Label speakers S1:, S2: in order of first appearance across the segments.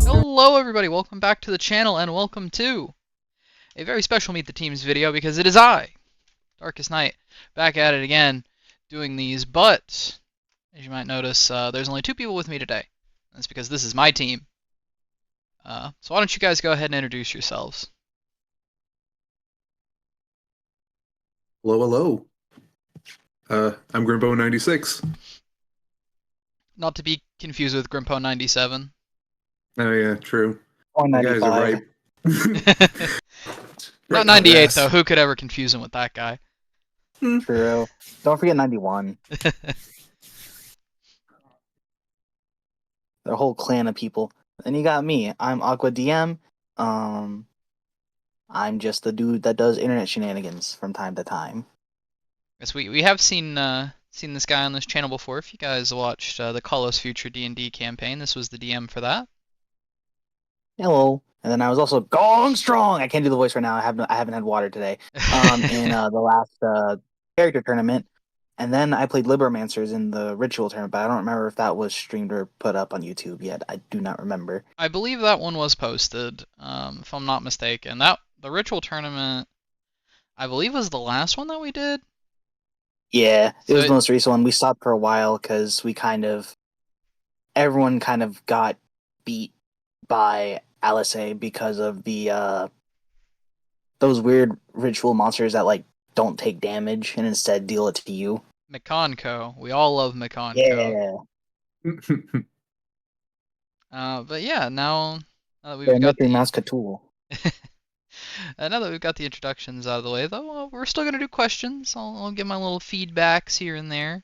S1: Hello everybody, welcome back to the channel and welcome to a very special Meet the Teams video because it is I, Darkest Night, back at it again doing these, but as you might notice, there's only two people with me today. That's because this is my team. So why don't you guys go ahead and introduce yourselves.
S2: Hello. I'm Grimbo96.
S1: Not to be confused with Grimpo97.
S2: Oh yeah, true.
S3: Or
S2: You guys are
S3: 95.
S2: right.
S1: Not 98 though, who could ever confuse him with that guy?
S3: True. Don't forget 91. The whole clan of people. And you got me. I'm Aqua DM. I'm just the dude that does internet shenanigans from time to time.
S1: Yes, we have seen this guy on this channel before. If you guys watched the Call Us Future D&D campaign, this was the DM for that.
S3: Hello. And then I was also Gong Strong. I can't do the voice right now. I haven't had water today. In the last character tournament. And then I played Libromancers in the ritual tournament, but I don't remember if that was streamed or put up on YouTube yet. I do not remember.
S1: I believe that one was posted, if I'm not mistaken. The ritual tournament, I believe, was the last one that we did.
S3: Yeah, it was
S1: So
S3: the most recent one. We stopped for a while because everyone kind of got beat by LSA because of the those weird ritual monsters that like don't take damage and instead deal it to you.
S1: Mekonko. We all love Mekonko.
S3: Yeah.
S1: But yeah, now that
S3: Yeah,
S1: we've got the
S3: Mascatool.
S1: now that we've got the introductions out of the way, though, we're still gonna do questions. I'll give my little feedbacks here and there,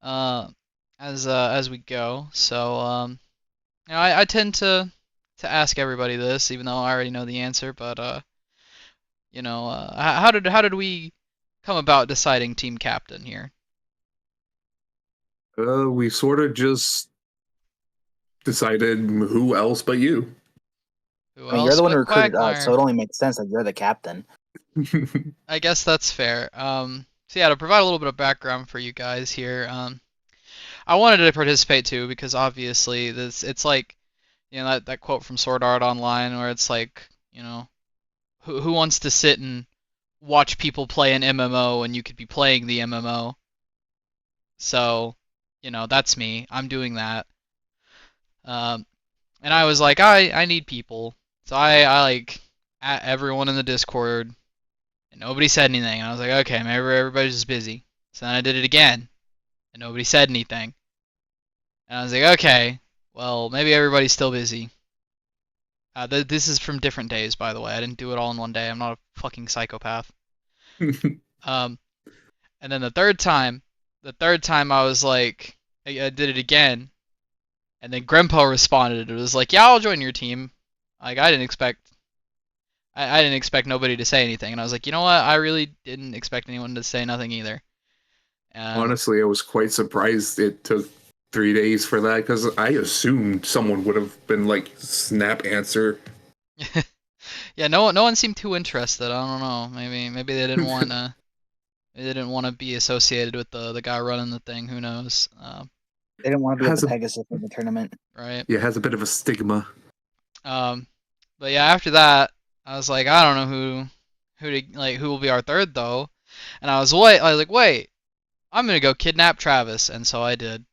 S1: as we go. So you know, I tend to ask everybody this, even though I already know the answer. But you know, how did we come about deciding team captain here?
S2: We sort of just decided who else but you.
S1: Who
S3: I mean, you're
S1: else
S3: the one who
S1: but
S3: recruited us,
S1: Quagmire?
S3: so it only makes sense that you're the captain.
S1: I guess that's fair. So yeah, to provide a little bit of background for you guys here, I wanted to participate too because obviously it's like, you know, that quote from Sword Art Online where it's like, you know, who wants to sit and watch people play an MMO when you could be playing the MMO? So, you know, that's me. I'm doing that. And I was like, I need people. So I like at everyone in the Discord, and nobody said anything. And I was like, okay, maybe everybody's just busy. So then I did it again, and nobody said anything. And I was like, okay, well, maybe everybody's still busy. This is from different days, by the way. I didn't do it all in one day. I'm not a fucking psychopath. And then the third time I was like, I did it again. And then Grempo responded. It was like, yeah, I'll join your team. Like, I didn't expect nobody to say anything. And I was like, you know what? I really didn't expect anyone to say nothing either.
S2: Honestly, I was quite surprised it took 3 days for that because I assumed someone would have been like snap answer.
S1: Yeah, no one seemed too interested. I don't know. Maybe they didn't want to. They didn't want to be associated with the guy running the thing. Who knows?
S3: They didn't want to be at the Pegasus in the tournament.
S1: Right.
S2: Yeah, it has a bit of a stigma.
S1: But yeah, after that, I was like, I don't know who will be our third though, and I was like, wait, I'm gonna go kidnap Travis, and so I did.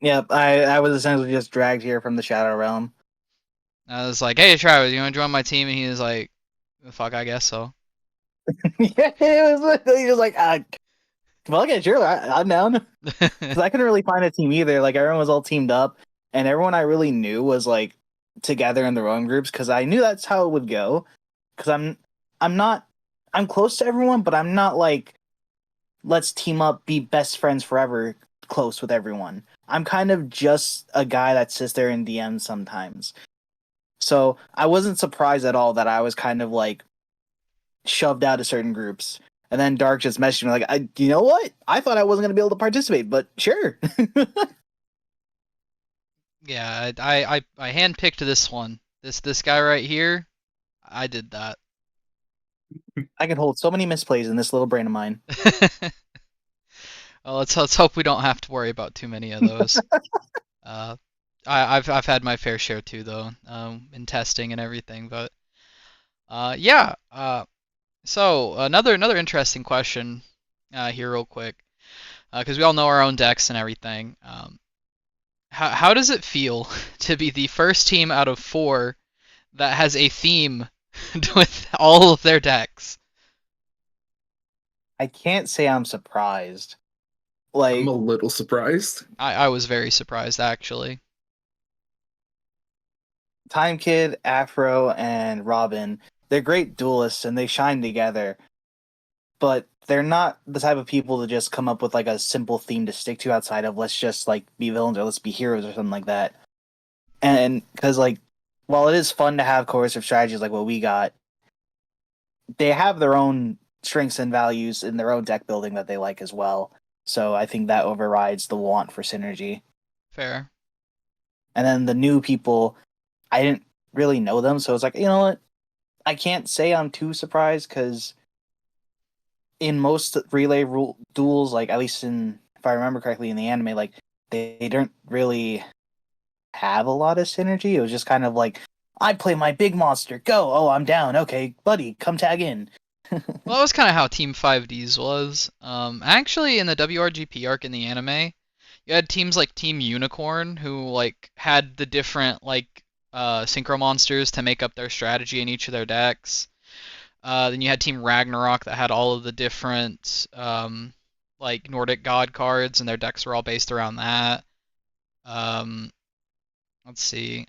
S3: Yep, I was essentially just dragged here from the Shadow Realm.
S1: I was like, hey Travis, you wanna join my team? And he was like, fuck, I guess so.
S3: Yeah, it was literally just like, well, okay, sure, I'm down. Because I couldn't really find a team either. Like, everyone was all teamed up, and everyone I really knew was, like, together in their own groups, because I knew that's how it would go. Because I'm close to everyone, but I'm not, like, let's team up, be best friends forever close with everyone. I'm kind of just a guy that sits there in DMs sometimes. So I wasn't surprised at all that I was kind of, like, shoved out of certain groups. And then Dark just messaged me like, you know what? I thought I wasn't going to be able to participate, but sure.
S1: Yeah, I handpicked this one. This guy right here, I did that.
S3: I can hold so many misplays in this little brain of mine.
S1: Well, let's hope we don't have to worry about too many of those. Uh, I've had my fair share too, though, in testing and everything. But yeah. So another interesting question here, real quick, because we all know our own decks and everything. How does it feel to be the first team out of 4 that has a theme with all of their decks?
S3: I can't say I'm surprised.
S2: I'm
S3: Like
S2: a little surprised.
S1: I was very surprised, actually.
S3: Time Kid, Afro, and Robin, they're great duelists and they shine together. But they're not the type of people to just come up with like a simple theme to stick to outside of let's just like be villains or let's be heroes or something like that. And because like while it is fun to have coercive strategies like what we got, they have their own strengths and values in their own deck building that they like as well. So I think that overrides the want for synergy.
S1: Fair.
S3: And then the new people, I didn't really know them, so it's like, you know what? I can't say I'm too surprised because in most relay duels, like at least in if I remember correctly in the anime, like they don't really have a lot of synergy. It was just kind of like I play my big monster, go. Oh, I'm down. Okay, buddy, come tag in.
S1: Well, that was kind of how Team 5Ds was. Actually, in the WRGP arc in the anime, you had teams like Team Unicorn who like had the different like synchro monsters to make up their strategy in each of their decks. Then you had Team Ragnarok that had all of the different like Nordic god cards, and their decks were all based around that. Um, let's see.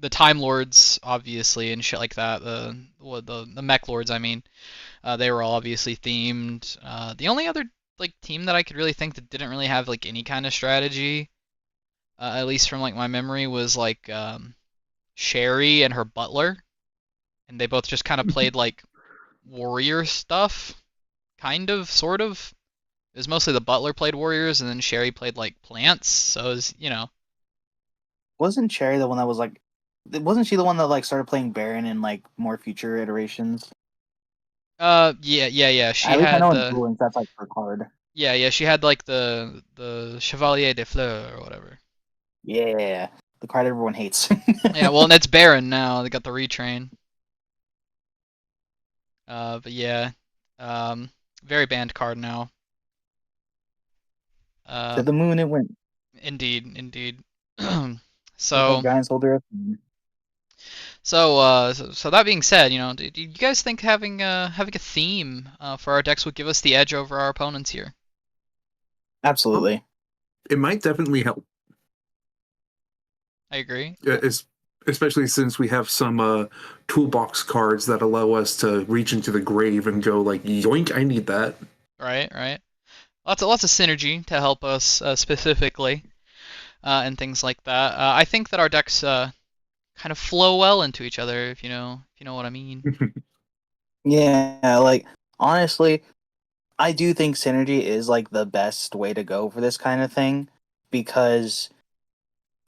S1: The Time Lords, obviously, and shit like that. The Mech Lords, I mean. They were all obviously themed. The only other like team that I could really think that didn't really have like any kind of strategy, at least from like my memory, was like Sherry and her butler, and they both just kind of played like warrior stuff, kind of, sort of. It was mostly the butler played warriors, and then Sherry played like plants. So it was,
S3: Wasn't Cherry the one that was like? Wasn't she the one that like started playing Baron in like more future iterations?
S1: yeah. She
S3: At least I
S1: had
S3: know in
S1: the
S3: Duel Links that's like her card.
S1: yeah. She had like the Chevalier des Fleurs or whatever.
S3: Yeah, the card everyone hates.
S1: Yeah, well, and it's Baron now. They got the retrain. But yeah, um, very banned card now.
S3: To
S1: Uh,
S3: the moon it went.
S1: indeed.
S3: Just like
S1: So,
S3: Giants Holder.
S1: so that being said, do you guys think having a theme for our decks would give us the edge over our opponents here?
S2: Um,
S3: Absolutely.
S2: it might definitely help,
S1: I agree.
S2: especially since we have some toolbox cards that allow us to reach into the grave and go like, yoink, I need that.
S1: Right. Lots of synergy to help us specifically and things like that. I think that our decks kind of flow well into each other, if you know what I mean.
S3: Yeah, like honestly, I do think synergy is like the best way to go for this kind of thing because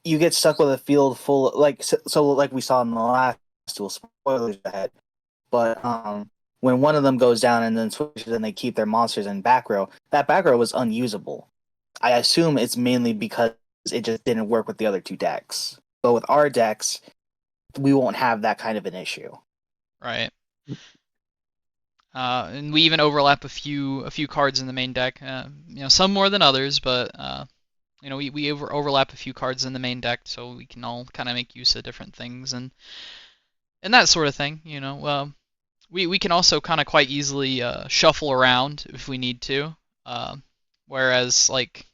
S3: you get stuck with a field full like so like we saw in the last duel, spoilers ahead, but when one of them goes down and then switches and they keep their monsters in back row, that back row was unusable. I assume it's mainly because it just didn't work with the other two decks. But with our decks, we won't have that kind of an issue.
S1: Right. And we even overlap a few cards in the main deck. Some more than others, but we overlap a few cards in the main deck, so we can all kind of make use of different things and that sort of thing. We can also kind of quite easily shuffle around if we need to. Whereas like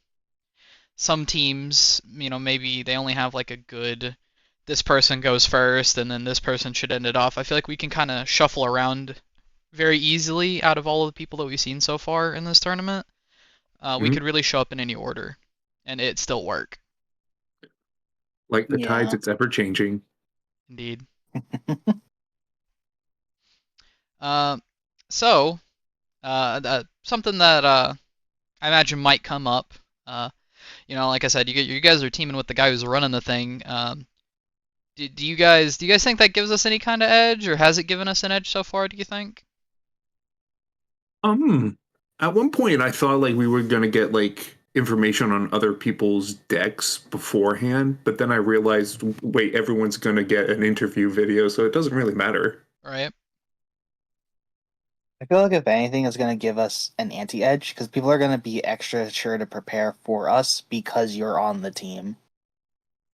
S1: some teams, maybe they only have like a good this person goes first and then this person should end it off. I feel like we can kind of shuffle around very easily out of all of the people that we've seen so far in this tournament. We
S2: Mhm.
S1: could really show up in any order and it still work.
S2: Like the tides,
S3: Yeah.
S2: it's ever changing.
S1: Indeed. Uh, so, something that I imagine might come up. Like I said, you guys are teaming with the guy who's running the thing. Do you guys think that gives us any kind of edge, or has it given us an edge so far? Do you think?
S2: Um, at one point I thought like we were gonna get like information on other people's decks beforehand, but then I realized, wait, everyone's gonna get an interview video, so it doesn't really matter.
S1: Right?
S3: I feel like if anything, it's going to give us an anti-edge because people are going to be extra sure to prepare for us because you're on the team.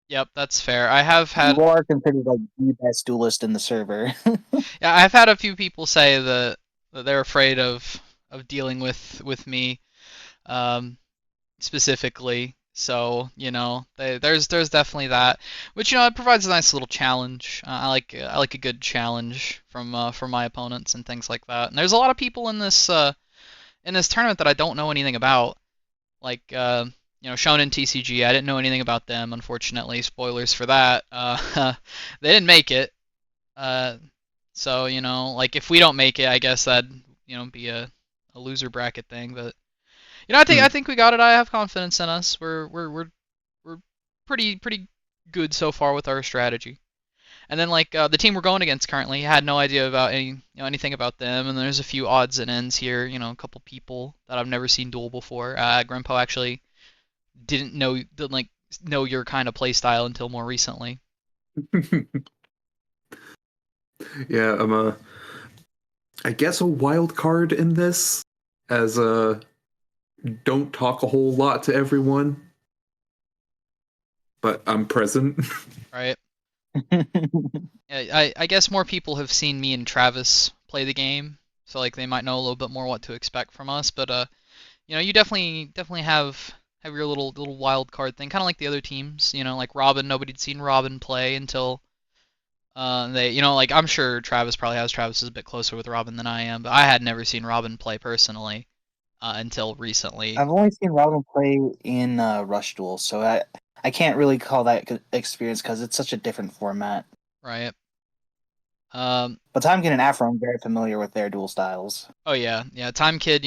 S1: Yep, that's fair. I have
S3: You
S1: had
S3: are considered like the best duelist in the server.
S1: yeah, I've had a few people say that they're afraid of dealing with me um, specifically. So there's definitely that, which it provides a nice little challenge. I like a good challenge from my opponents and things like that. And there's a lot of people in this tournament that I don't know anything about, like Shonen TCG. I didn't know anything about them, unfortunately. Spoilers for that. They didn't make it. Uh, so like if we don't make it, I guess that'd be a loser bracket thing. But I think we got it. I have confidence in us. We're pretty good so far with our strategy. And then like the team we're going against currently had no idea about anything about them. And there's a few odds and ends here. A couple people that I've never seen duel before. Grandpa actually didn't like know your kind of play style until more recently.
S2: Yeah, I'm I guess a wild card in this, as don't talk a whole lot to everyone, but I'm present.
S1: Right. I guess more people have seen me and Travis play the game, so like they might know a little bit more what to expect from us. But you definitely have your little wild card thing, kind of like the other teams. Like Robin, nobody'd seen Robin play until they, like I'm sure Travis probably has. Travis is a bit closer with Robin than I am, but I had never seen Robin play personally until recently.
S3: I've only seen Robin play in Rush Duel, so I can't really call that experience because it's such a different format.
S1: Right.
S3: But Timekin and Afro, I'm very familiar with their duel styles.
S1: Oh yeah. Time Kid,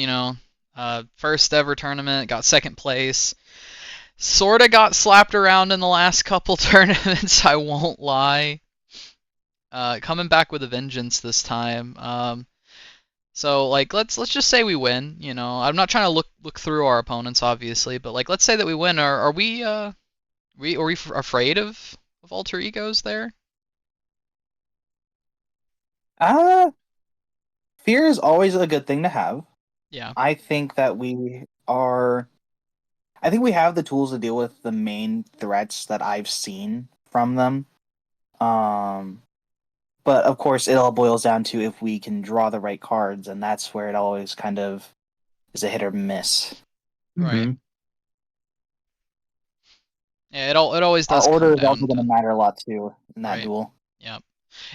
S1: first ever tournament, got second place. Sorta got slapped around in the last couple tournaments, I won't lie. Coming back with a vengeance this time. So like let's just say we win. I'm not trying to look through our opponents, obviously, but like let's say that we win. Are we afraid of alter egos there?
S3: Uh, Fear is always a good thing to have.
S1: Yeah.
S3: I think that we are. I think we have the tools to deal with the main threats that I've seen from them. Um, but of course, it all boils down to if we can draw the right cards, and that's where it always kind of is a hit or miss.
S1: Right.
S2: Mm-hmm.
S1: Yeah. It always
S3: Our
S1: does
S3: order
S1: come
S3: is also
S1: down
S3: going to
S1: to
S3: matter a lot too in that
S1: right.
S3: duel.
S1: Yeah.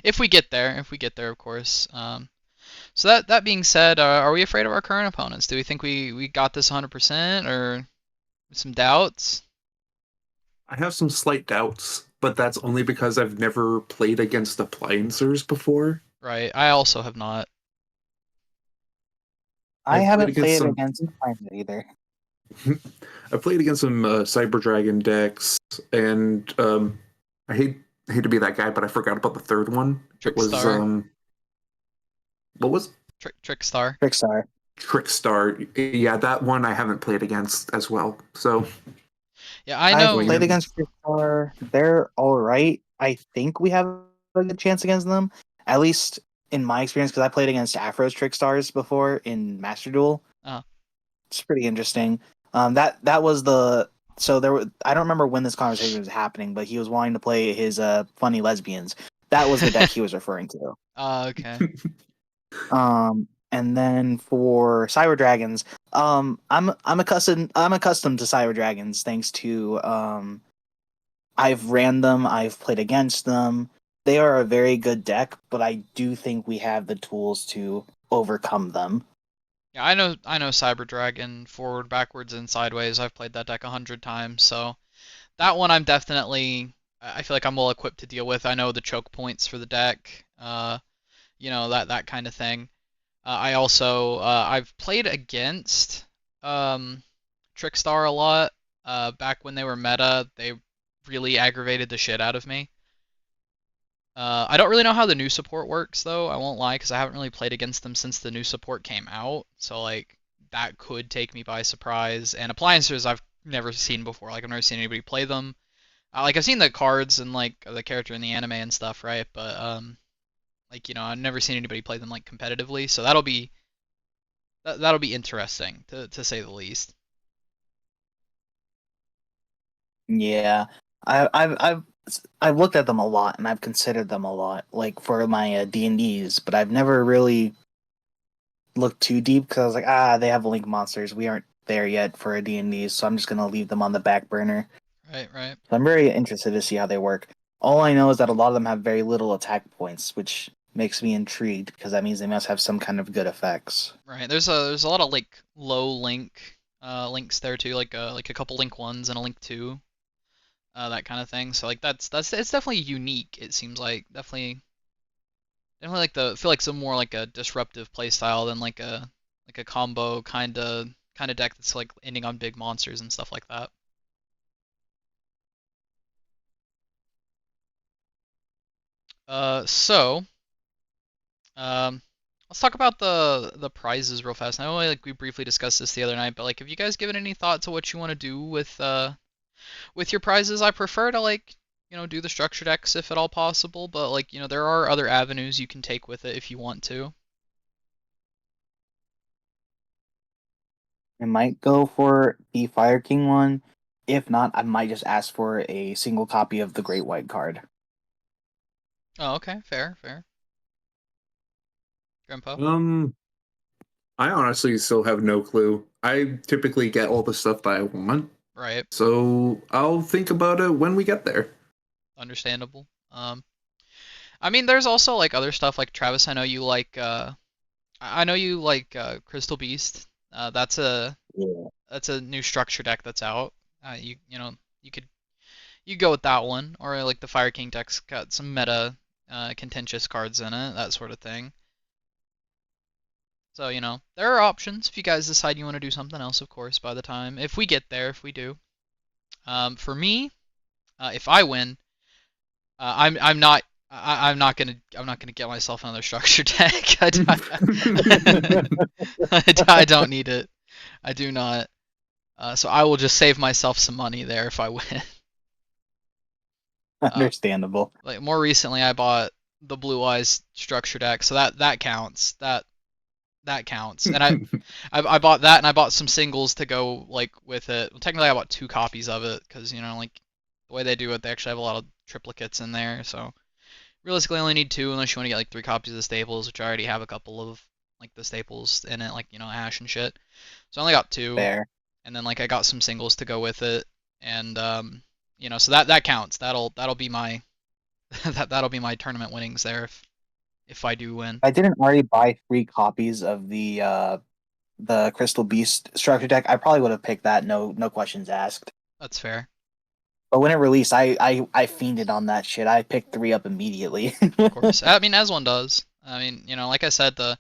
S1: If we get there, of course. So that being said, are we afraid of our current opponents? Do we think we got this 100% or some doubts?
S2: I have some slight doubts, but that's only because I've never played against appliancers before.
S1: Right. I also have not.
S3: I
S2: I've played
S3: haven't
S2: against
S3: played
S2: some.
S3: against Climate either.
S2: I've played against some Cyber Dragon decks, and I hate to be that guy, but I forgot about the third one. It was
S1: Trickstar.
S2: what was
S1: Trickstar.
S3: Trickstar.
S2: Trickstar? Yeah, that one I haven't played against as well. So
S1: Yeah, I
S3: I've
S1: know.
S3: played against Trickstar. They're all right. I think we have a good chance against them, at least in my experience, because I played against Afro's Trickstars before in Master Duel.
S1: Uh,
S3: It's pretty interesting. That was the so there. I don't remember when this conversation was happening, but he was wanting to play his funny lesbians. That was the deck he was referring to.
S1: okay.
S3: And then for Cyber Dragons, I'm accustomed to Cyber Dragons thanks to I've ran them, I've played against them. They are a very good deck, but I do think we have the tools to overcome them.
S1: Yeah, I know Cyber Dragon forward, backwards, and sideways. I've played that deck 100 times, so that one I'm definitely. I feel like I'm well equipped to deal with. I know the choke points for the deck. That kind of thing. I also I've played against Trickstar a lot. Back when they were meta, they really aggravated the shit out of me. I don't really know how the new support works though. I won't lie, because I haven't really played against them since the new support came out. So like that could take me by surprise. And appliances I've never seen before. Like I've never seen anybody play them. Like I've seen the cards and like the character in the anime and stuff, right? But like I've never seen anybody play them like competitively. So that'll be interesting to say the least.
S3: Yeah, I've looked at them a lot and I've considered them a lot, like for my D&Ds, but I've never really looked too deep because I was like, they have Link monsters. We aren't there yet for a D&D, so I'm just gonna leave them on the back burner.
S1: Right, right.
S3: So I'm very interested to see how they work. All I know is that a lot of them have very little attack points, which makes me intrigued because that means they must have some kind of good effects.
S1: Right. There's a lot of like low link links there too, like a couple link ones and a link two, that kind of thing. So like that's it's definitely unique. It seems like definitely like the feel like some more like a disruptive play style than like a combo kind of deck that's like ending on big monsters and stuff like that. So um, let's talk about the prizes real fast. I know like we briefly discussed this the other night, but like have you guys given any thought to what you want to do with your prizes? I prefer to like do the structure decks if at all possible, but like there are other avenues you can take with it if you want to.
S3: I might go for the Fire King one. If not, I might just ask for a single copy of the Great White card.
S1: Oh, okay, fair, fair. Grandpa.
S2: Um, I honestly still have no clue. I typically get all the stuff that I want,
S1: Right,
S2: so I'll think about it when we get there.
S1: understandable. I mean, there's also like other stuff like Travis. I know you like Crystal Beast.
S3: Yeah.
S1: That's a new structure deck that's out. You could go with that one, or like the Fire King deck's got some meta contentious cards in it, that sort of thing. So there are options if you guys decide you want to do something else. Of course, by the time if we get there, if we do. For me, if I win, I'm not gonna get myself another structure deck. I don't need it. I do not. So I will just save myself some money there if I win. Uh,
S3: Understandable.
S1: like more recently, I bought the Blue Eyes structure deck, so that counts. That counts. And I bought that, and I bought some singles to go like with it. Well, technically, I bought two copies of it because like the way they do it, they actually have a lot of triplicates in there. So realistically, I only need two unless you want to get like three copies of the staples, which I already have a couple of like the staples in it, like Ash and shit. So I only got two,
S3: Fair.
S1: and then like I got some singles to go with it, and so that counts. That'll be my that'll be my tournament winnings there if I do win.
S3: I didn't already buy 3 copies of the Crystal Beast structure deck, I probably would have picked that. No questions asked.
S1: That's fair.
S3: But when it released, I fiended on that shit. I picked 3 up immediately.
S1: Of course. I mean, as one does. I mean, like I said, the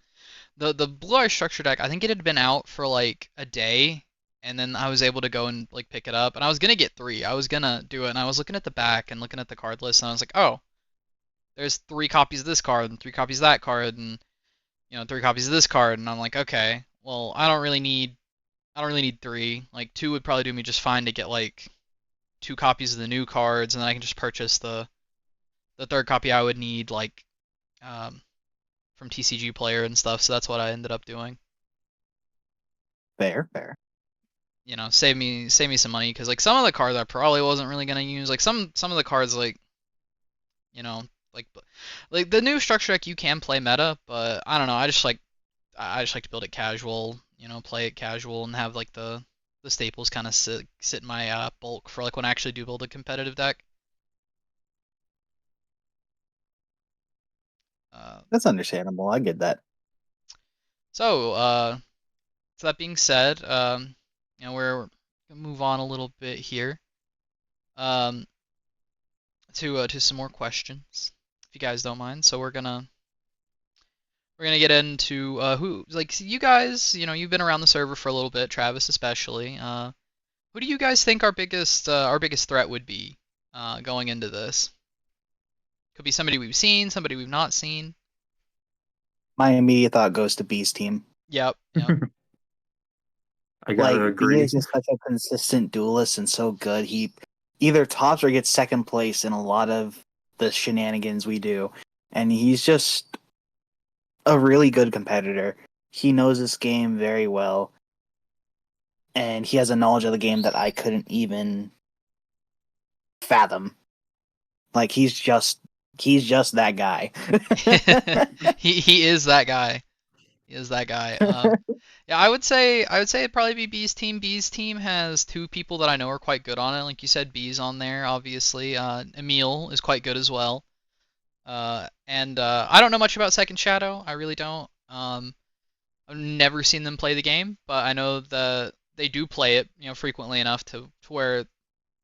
S1: Blue Eye structure deck, I think it had been out for like a day, and then I was able to go and like pick it up, and I was gonna get three. I was gonna do it, and I was looking at the back and looking at the card list, and I was like, oh, there's 3 copies of this card and 3 copies of that card, and 3 copies of this card, and I'm like, okay, well, I don't really need three. Like two would probably do me just fine to get like 2 copies of the new cards, and then I can just purchase the third copy I would need like um, from TCG Player and stuff. So that's what I ended up doing.
S3: Fair, fair.
S1: Save me some money because like some of the cards I probably wasn't really gonna use. Like some of the cards you know like like the new structure deck you can play meta, but I don't know. I just like to build it casual. Play it casual and have like the staples kind of sit in my bulk for like when I actually do build a competitive deck. Uh,
S3: That's understandable. I get that.
S1: so so that being said, we're gonna move on a little bit here. Um, to some more questions, if you guys don't mind. So we're gonna get into who like you guys. You've been around the server for a little bit, Travis especially. Who do you guys think our biggest threat would be going into this? Could be somebody we've seen, somebody we've not seen.
S3: My immediate thought goes to B's team.
S1: Yep, yep.
S2: I gotta
S3: Like B
S2: agree.
S3: is just such a consistent duelist and so good. He either tops or gets second place in a lot of the shenanigans we do, and he's just a really good competitor. He knows this game very well, and he has a knowledge of the game that I couldn't even fathom. Like he's just that guy.
S1: He is that guy. He is that guy. Yeah, I would say it'd probably be B's team. B's team has two people that I know are quite good on it. Like you said, B's on there, obviously. Emil is quite good as well. And I don't know much about Second Shadow. I really don't. I've never seen them play the game, but I know that they do play it, frequently enough to where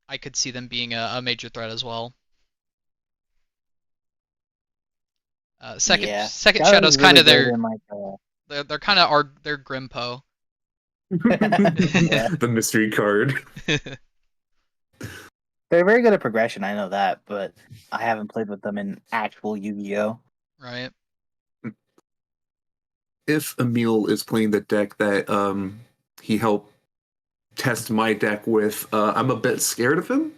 S1: I could see them being a major threat as well. Second
S3: Yeah,
S1: Second
S3: Shadow's
S1: Shadow's kind
S3: really
S1: of
S3: good
S1: their
S3: in like
S1: they're kind of our their Grimpo.
S3: yeah.
S2: The mystery card.
S3: They're very good at progression. I know that, but I haven't played with them in actual Yu-Gi-Oh.
S1: Right.
S2: If Emil is playing the deck that he helped test my deck with, I'm a bit scared of him.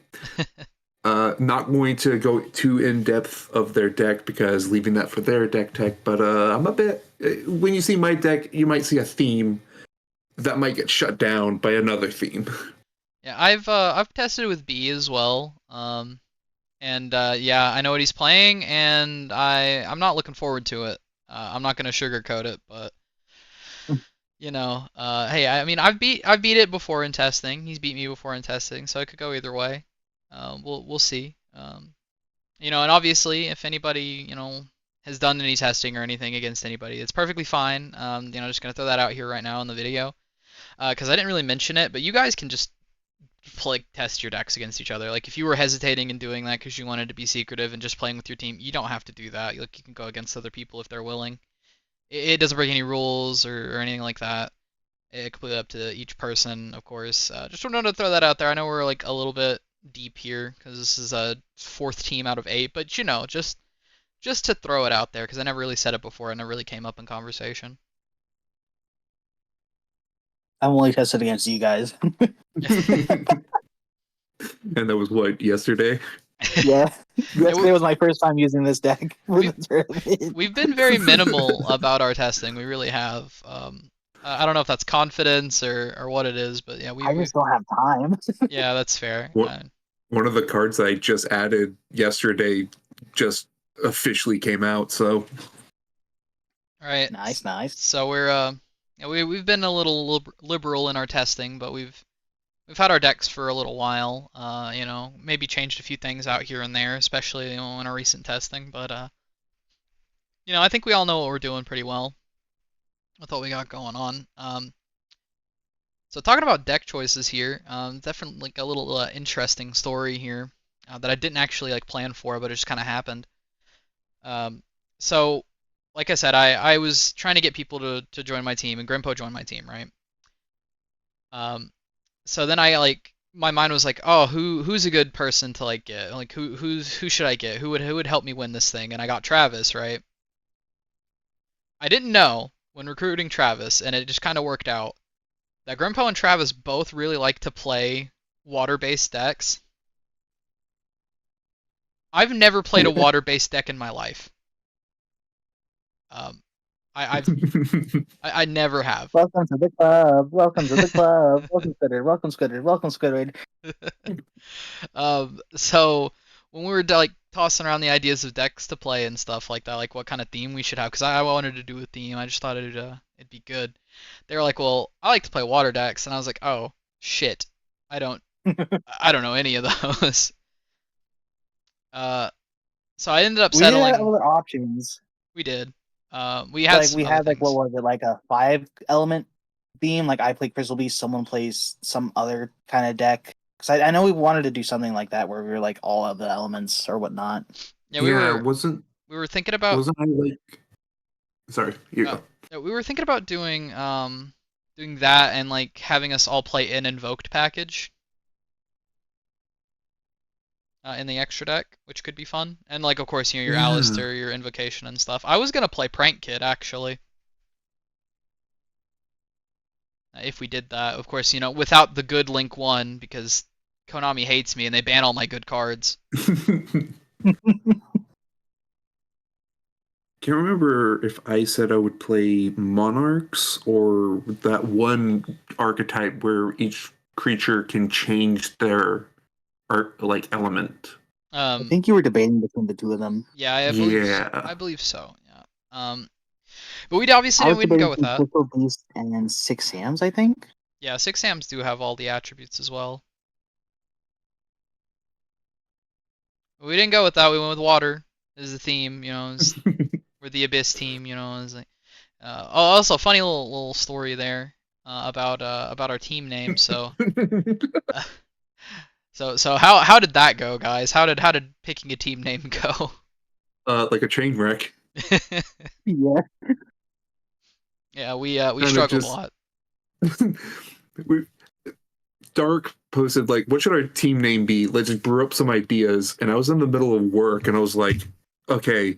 S2: Not going to go too in depth of their deck because leaving that for their deck tech. But I'm a bit. When you see my deck, you might see a theme that might get shut down by another theme.
S1: Yeah, I've tested it with B as well. And yeah, I know what he's playing, and I'm not looking forward to it. I'm not gonna sugarcoat it, but hey, I mean, I've beat it before in testing. He's beat me before in testing, so it could go either way. We'll see. And obviously, if anybody has done any testing or anything against anybody, it's perfectly fine. Just gonna throw that out here right now in the video, because I didn't really mention it, but you guys can just like test your decks against each other. Like if you were hesitating and doing that because you wanted to be secretive and just playing with your team, you don't have to do that. Like you can go against other people if they're willing. It doesn't break any rules or anything like that. It's completely up to each person, of course. Just wanted to throw that out there. I know we're like a little bit deep here because this is a fourth team out of 8, but just to throw it out there because I never really said it before. It never really came up in conversation.
S3: I'm only tested against you guys.
S2: And that was what, yesterday?
S3: Yeah, yesterday was my first time using this deck for
S1: We-
S3: the tournament.
S1: We've been very minimal about our testing. We really have. I don't know if that's confidence or what it is, but yeah,
S3: I just don't have time.
S1: yeah, that's fair.
S2: One of the cards I just added yesterday just officially came out, so
S1: All right.
S3: Nice.
S1: So we've been a little liberal in our testing, but we've had our decks for a little while. Maybe changed a few things out here and there, especially in our recent testing. But I think we all know what we're doing pretty well with what we got going on. So talking about deck choices here, definitely like a little interesting story here that I didn't actually like plan for, but it just kind of happened. So like I said, I was trying to get people to join my team, and Grimpo joined my team, right? So then my mind was like, oh, who's a good person to like get? Like who should I get? Who would help me win this thing? And I got Travis, right? I didn't know when recruiting Travis, and it just kind of worked out that Grimpo and Travis both really like to play water-based decks. I've never played a water-based deck in my life. I never have.
S3: Welcome to the club. Welcome to the club. Welcome, Squidward. Welcome, Squidward. Welcome, Squidward.
S1: So when we were like tossing around the ideas of decks to play and stuff like that, like what kind of theme we should have, because I wanted to do a theme, I just thought it'd be good. They were like, well, I like to play water decks, and I was like, oh shit, I don't know any of those. So I ended up
S3: We did have
S1: settling.
S3: other options.
S1: We did. We had
S3: Like
S1: some
S3: we
S1: other
S3: had like
S1: things.
S3: what was it, like a 5-element theme? Like I play Crystal Beast, someone plays some other kind of deck. Because I know we wanted to do something like that where we were like all of the elements or whatnot.
S1: Yeah, we
S2: wasn't
S1: were thinking about.
S2: wasn't I like? Sorry, you go.
S1: Yeah, we were thinking about doing that and like having us all play an invoked package. in the extra deck, which could be fun. And like, of course, your
S2: Yeah.
S1: Alistair, your Invocation and stuff. I was gonna play Prank Kid actually. If we did that, of course, without the good Link 1 because Konami hates me and they ban all my good cards.
S2: Can't remember if I said I would play Monarchs or that one archetype where each creature can change their art like element.
S3: I
S1: Um,
S3: think you were debating between the two of them.
S1: yeah,
S2: Yeah.
S1: I believe so. Yeah. But
S3: I was
S1: we didn't go
S3: debating
S1: with
S3: between
S1: that.
S3: Crystal Beast and Six Sams, I think.
S1: Yeah, Six Sams do have all the attributes as well. But we didn't go with that. We went with water as the theme. We're the Abyss team. Is like. Also, funny little story there about our team name. So how did that go, guys? How did picking a team name go?
S2: Like a train wreck.
S3: Yeah.
S1: Yeah, we
S2: Kind of
S1: struggled a
S2: just
S1: lot.
S2: we Dark posted like, what should our team name be? Let's just brew up some ideas. And I was in the middle of work and I was like, okay.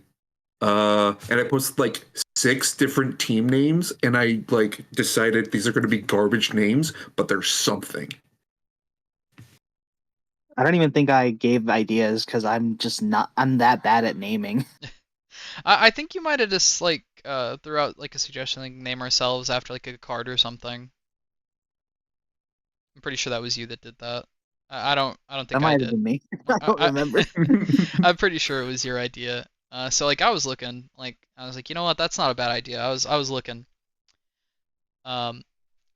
S2: And I posted like 6 different team names and I like decided these are gonna be garbage names, but there's something.
S3: I don't even think I gave ideas because I'm that bad at naming.
S1: I think you might have just like threw out like a suggestion, like name ourselves after like a card or something. I'm pretty sure that was you that did that. I don't
S3: That
S1: think I
S3: might have
S1: did.
S3: been me. I don't
S1: I,
S3: remember.
S1: I'm pretty sure it was your idea. So like I was looking, like I was like, you know what, that's not a bad idea. I was looking, um,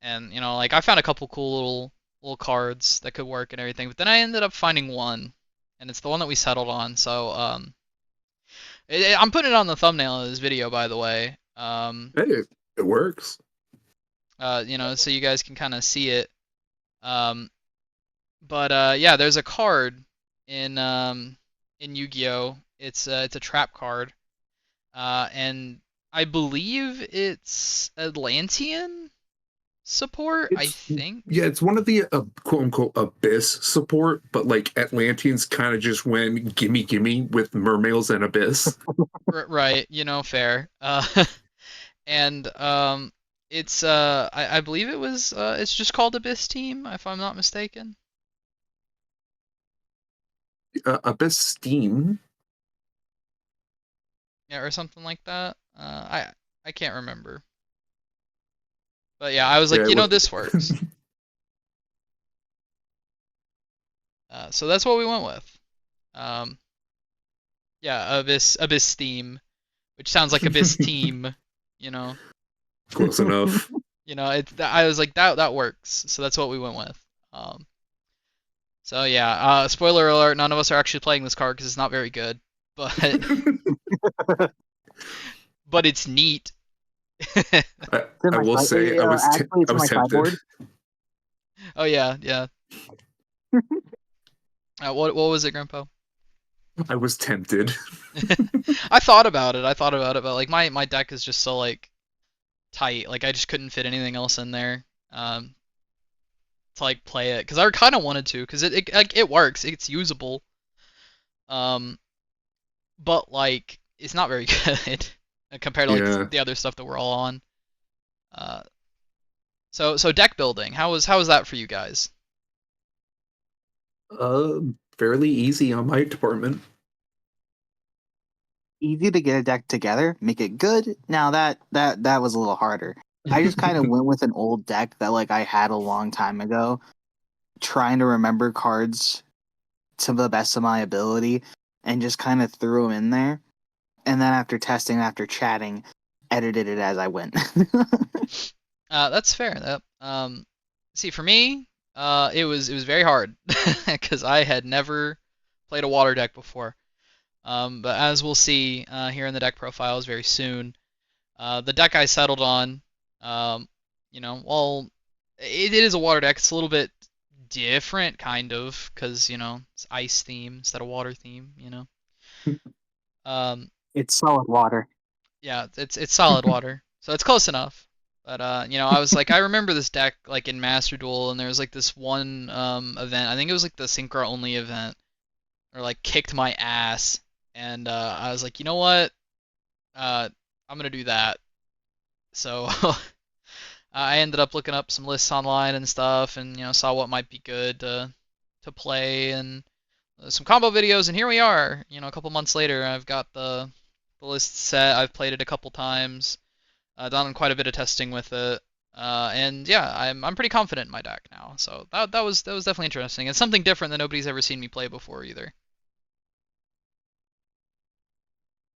S1: and like I found a couple cool little cards that could work and everything, but then I ended up finding one, and it's the one that we settled on. So I'm putting it on the thumbnail of this video, by the way.
S2: Hey, it works.
S1: So you guys can kind of see it. Um, but yeah, there's a card in Yu-Gi-Oh. It's a trap card. And I believe it's Atlantean support, I
S2: It's
S1: think.
S2: yeah, it's one of the quote unquote abyss support, but like Atlanteans kind of just went gimme gimme with mermaids and abyss.
S1: Right, fair. And I believe it's just called Abyss Team, if I'm not mistaken.
S2: Abyss Steam.
S1: Yeah, or something like that. I can't remember. But yeah, I was
S2: Yeah,
S1: like,
S2: it was.
S1: this works. So that's what we went with. Um, yeah, Abyss Theme, which sounds like Abyss Team, you know.
S2: Close enough.
S1: I was like that works. So that's what we went with. So yeah, spoiler alert, none of us are actually playing this card because it's not very good, but but it's neat.
S2: I will say I was
S3: Actually, it's
S2: I
S3: in
S2: was
S3: my
S2: tempted.
S3: sideboard.
S1: Oh yeah, yeah. What was it, Grandpa?
S2: I was tempted.
S1: I thought about it. But like my deck is just so like tight. Like I just couldn't fit anything else in there. To like play it because I kind of wanted to because it works. It's usable. Um, but like it's not very good compared to like
S2: Yeah.
S1: the other stuff that we're all on. Uh, so deck building. How was that for you guys?
S2: Uh, Fairly easy on my department.
S3: Easy to get a deck together, make it good. Now that was a little harder. I just kind of went with an old deck that like I had a long time ago, trying to remember cards to the best of my ability, and just kind of threw them in there. And then after testing, after chatting, edited it as I went.
S1: That's fair. See for me, it was very hard because I had never played a water deck before. But as we'll see here in the deck profiles very soon, the deck I settled on, well, it is a water deck. It's a little bit different, kind of, because it's ice theme instead of water theme. Um,
S3: It's solid water.
S1: yeah, it's solid water, so it's close enough. But I was like, I remember this deck like in Master Duel, and there was like this one event. I think it was like the Synchro only event or like kicked my ass, and I was like, you know what, I'm gonna do that. So I ended up looking up some lists online and stuff, and saw what might be good to play, and some combo videos, and here we are. A couple months later, I've got the list set. I've played it a couple times, done quite a bit of testing with it, and yeah, I'm pretty confident in my deck now. So that was definitely interesting. It's something different that nobody's ever seen me play before either.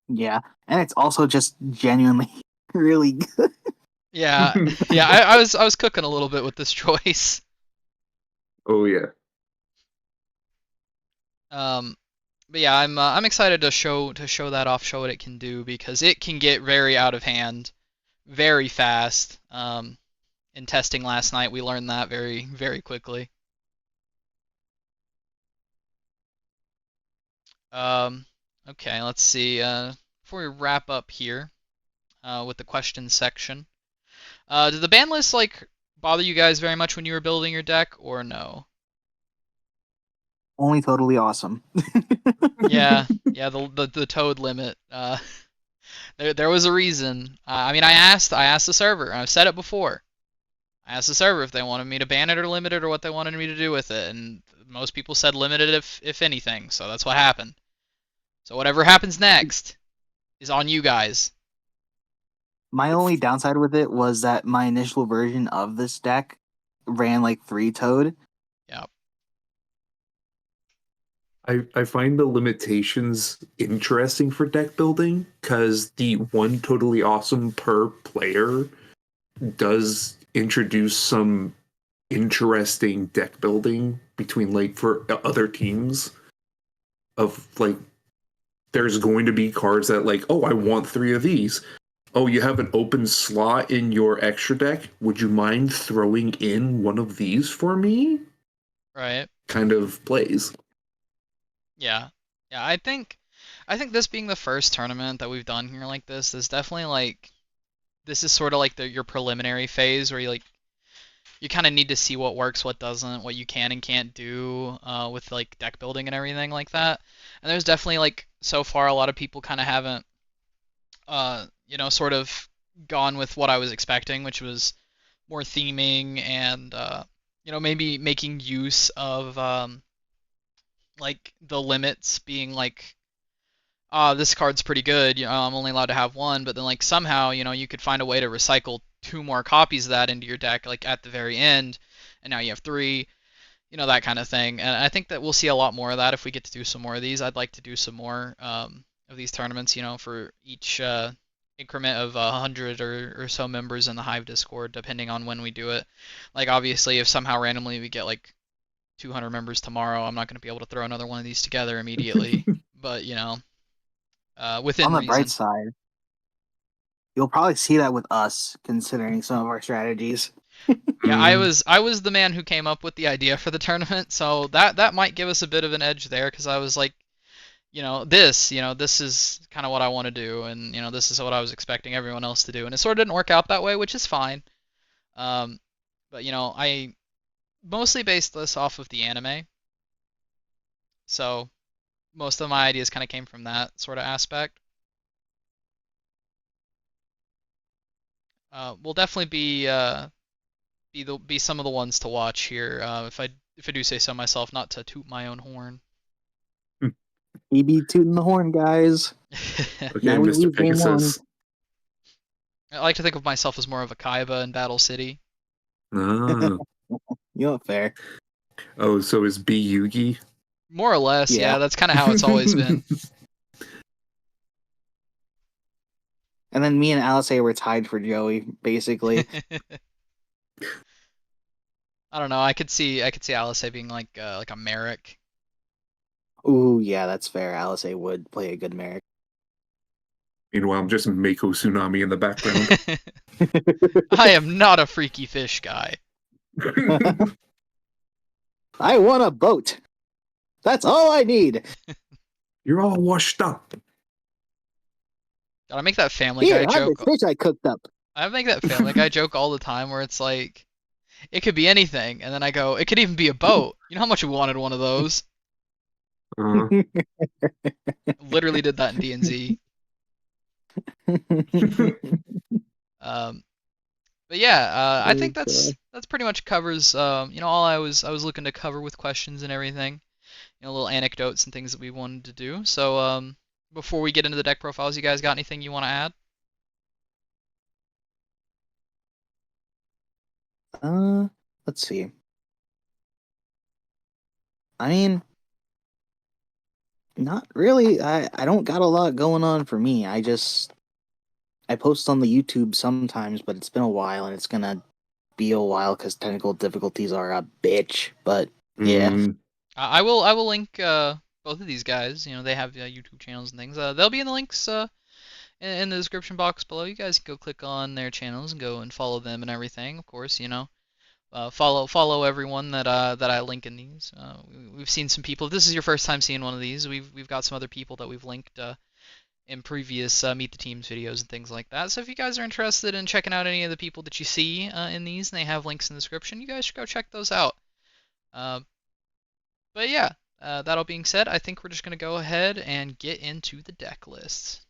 S3: Yeah, and it's also just genuinely really good.
S1: Yeah, yeah, I was cooking a little bit with this choice.
S2: Oh yeah.
S1: Um, but yeah, I'm excited to show that off, show what it can do because it can get very out of hand, very fast. In testing last night, we learned that very very quickly. Um, okay, let's see. Before we wrap up here with the question section, did the ban list like bother you guys very much when you were building your deck, or no?
S3: Only totally awesome.
S1: Yeah, yeah, the toad limit. There was a reason. I mean, I asked the server. I've said it before. I asked the server if they wanted me to ban it or limit it or what they wanted me to do with it, and most people said limited if anything. So that's what happened. So whatever happens next is on you guys.
S3: My only downside with it was that my initial version of this deck ran like 3 Toad.
S1: Yep.
S2: I find the limitations interesting for deck building because the one totally awesome per player does introduce some interesting deck building between like for other teams of like there's going to be cards that like, oh, I want 3 of these. Oh, you have an open slot in your extra deck. Would you mind throwing in one of these for me?
S1: Right.
S2: Kind of plays.
S1: Yeah. Yeah. I think this being the first tournament that we've done here like this is definitely like this is sort of like your preliminary phase where you kind of need to see what works, what doesn't, what you can and can't do with like deck building and everything like that. And there's definitely like so far a lot of people kind of haven't sort of gone with what I was expecting, which was more theming and maybe making use of like the limits being like this card's pretty good. I'm only allowed to have one, but then like somehow, you could find a way to recycle 2 more copies of that into your deck, like at the very end, and now you have 3. That kind of thing. And I think that we'll see a lot more of that if we get to do some more of these. I'd like to do some more of these tournaments, for each increment of 100 or so members in the Hive Discord, depending on when we do it. Like obviously, if somehow randomly we get like 200 members tomorrow, I'm not going to be able to throw another one of these together immediately. But within
S3: On the bright
S1: reason.
S3: side, you'll probably see that with us, considering some of our strategies.
S1: Yeah, I was the man who came up with the idea for the tournament, so that might give us a bit of an edge there because I was like, this is kind of what I want to do, and this is what I was expecting everyone else to do, and it sort of didn't work out that way, which is fine. Um, but I mostly based this off of the anime, so most of my ideas kind of came from that sort of aspect. We'll definitely be some of the ones to watch here. If I do say so myself, not to toot my own horn.
S3: We be tooting the horn, guys.
S2: Okay,
S3: Now we
S2: Mr.
S3: leave game one.
S2: Pegasus.
S1: I like to think of myself as more of a Kaiba in Battle City.
S2: Ah.
S3: You know, fair.
S2: Oh, so is B Yugi?
S1: More or less,
S3: Yeah.
S1: yeah. That's kind of how it's always been.
S3: And then me and Alice were tied for Joey, basically.
S1: I don't know. I could see Alice being like a Merrick.
S3: Ooh, yeah, that's fair. Alice would play a good Merrick.
S2: Meanwhile, I'm just Mako Tsunami in the background.
S1: I am not a freaky fish guy.
S3: I want a boat. That's all I need.
S2: You're all washed up.
S1: I make that Family
S3: Here,
S1: Guy
S3: have
S1: joke.
S3: the fish I cooked up.
S1: I make that Family Guy joke all the time where it's like, it could be anything, and then I go, it could even be a boat. You know how much we wanted one of those?
S2: Uh,
S1: Literally did that in D&Z. Um, but yeah, I think that's pretty much covers all I was looking to cover with questions and everything. Little anecdotes and things that we wanted to do. So before we get into the deck profiles, you guys got anything you want to add?
S3: Let's see. I mean, not really. I don't got a lot going on for me. I post on the YouTube sometimes, but it's been a while and it's gonna be a while because technical difficulties are a bitch. But yeah.
S2: mm,
S1: I will link both of these guys. They have YouTube channels and things. They'll be in the links in the description box below. You guys can go click on their channels and go and follow them and everything. Of course, follow everyone that I link in these. We've seen some people. If this is your first time seeing one of these, we've got some other people that we've linked in previous Meet the Teams videos and things like that. So if you guys are interested in checking out any of the people that you see in these, and they have links in the description, you guys should go check those out. Uh, but yeah, that all being said, I think we're just gonna go ahead and get into the deck lists.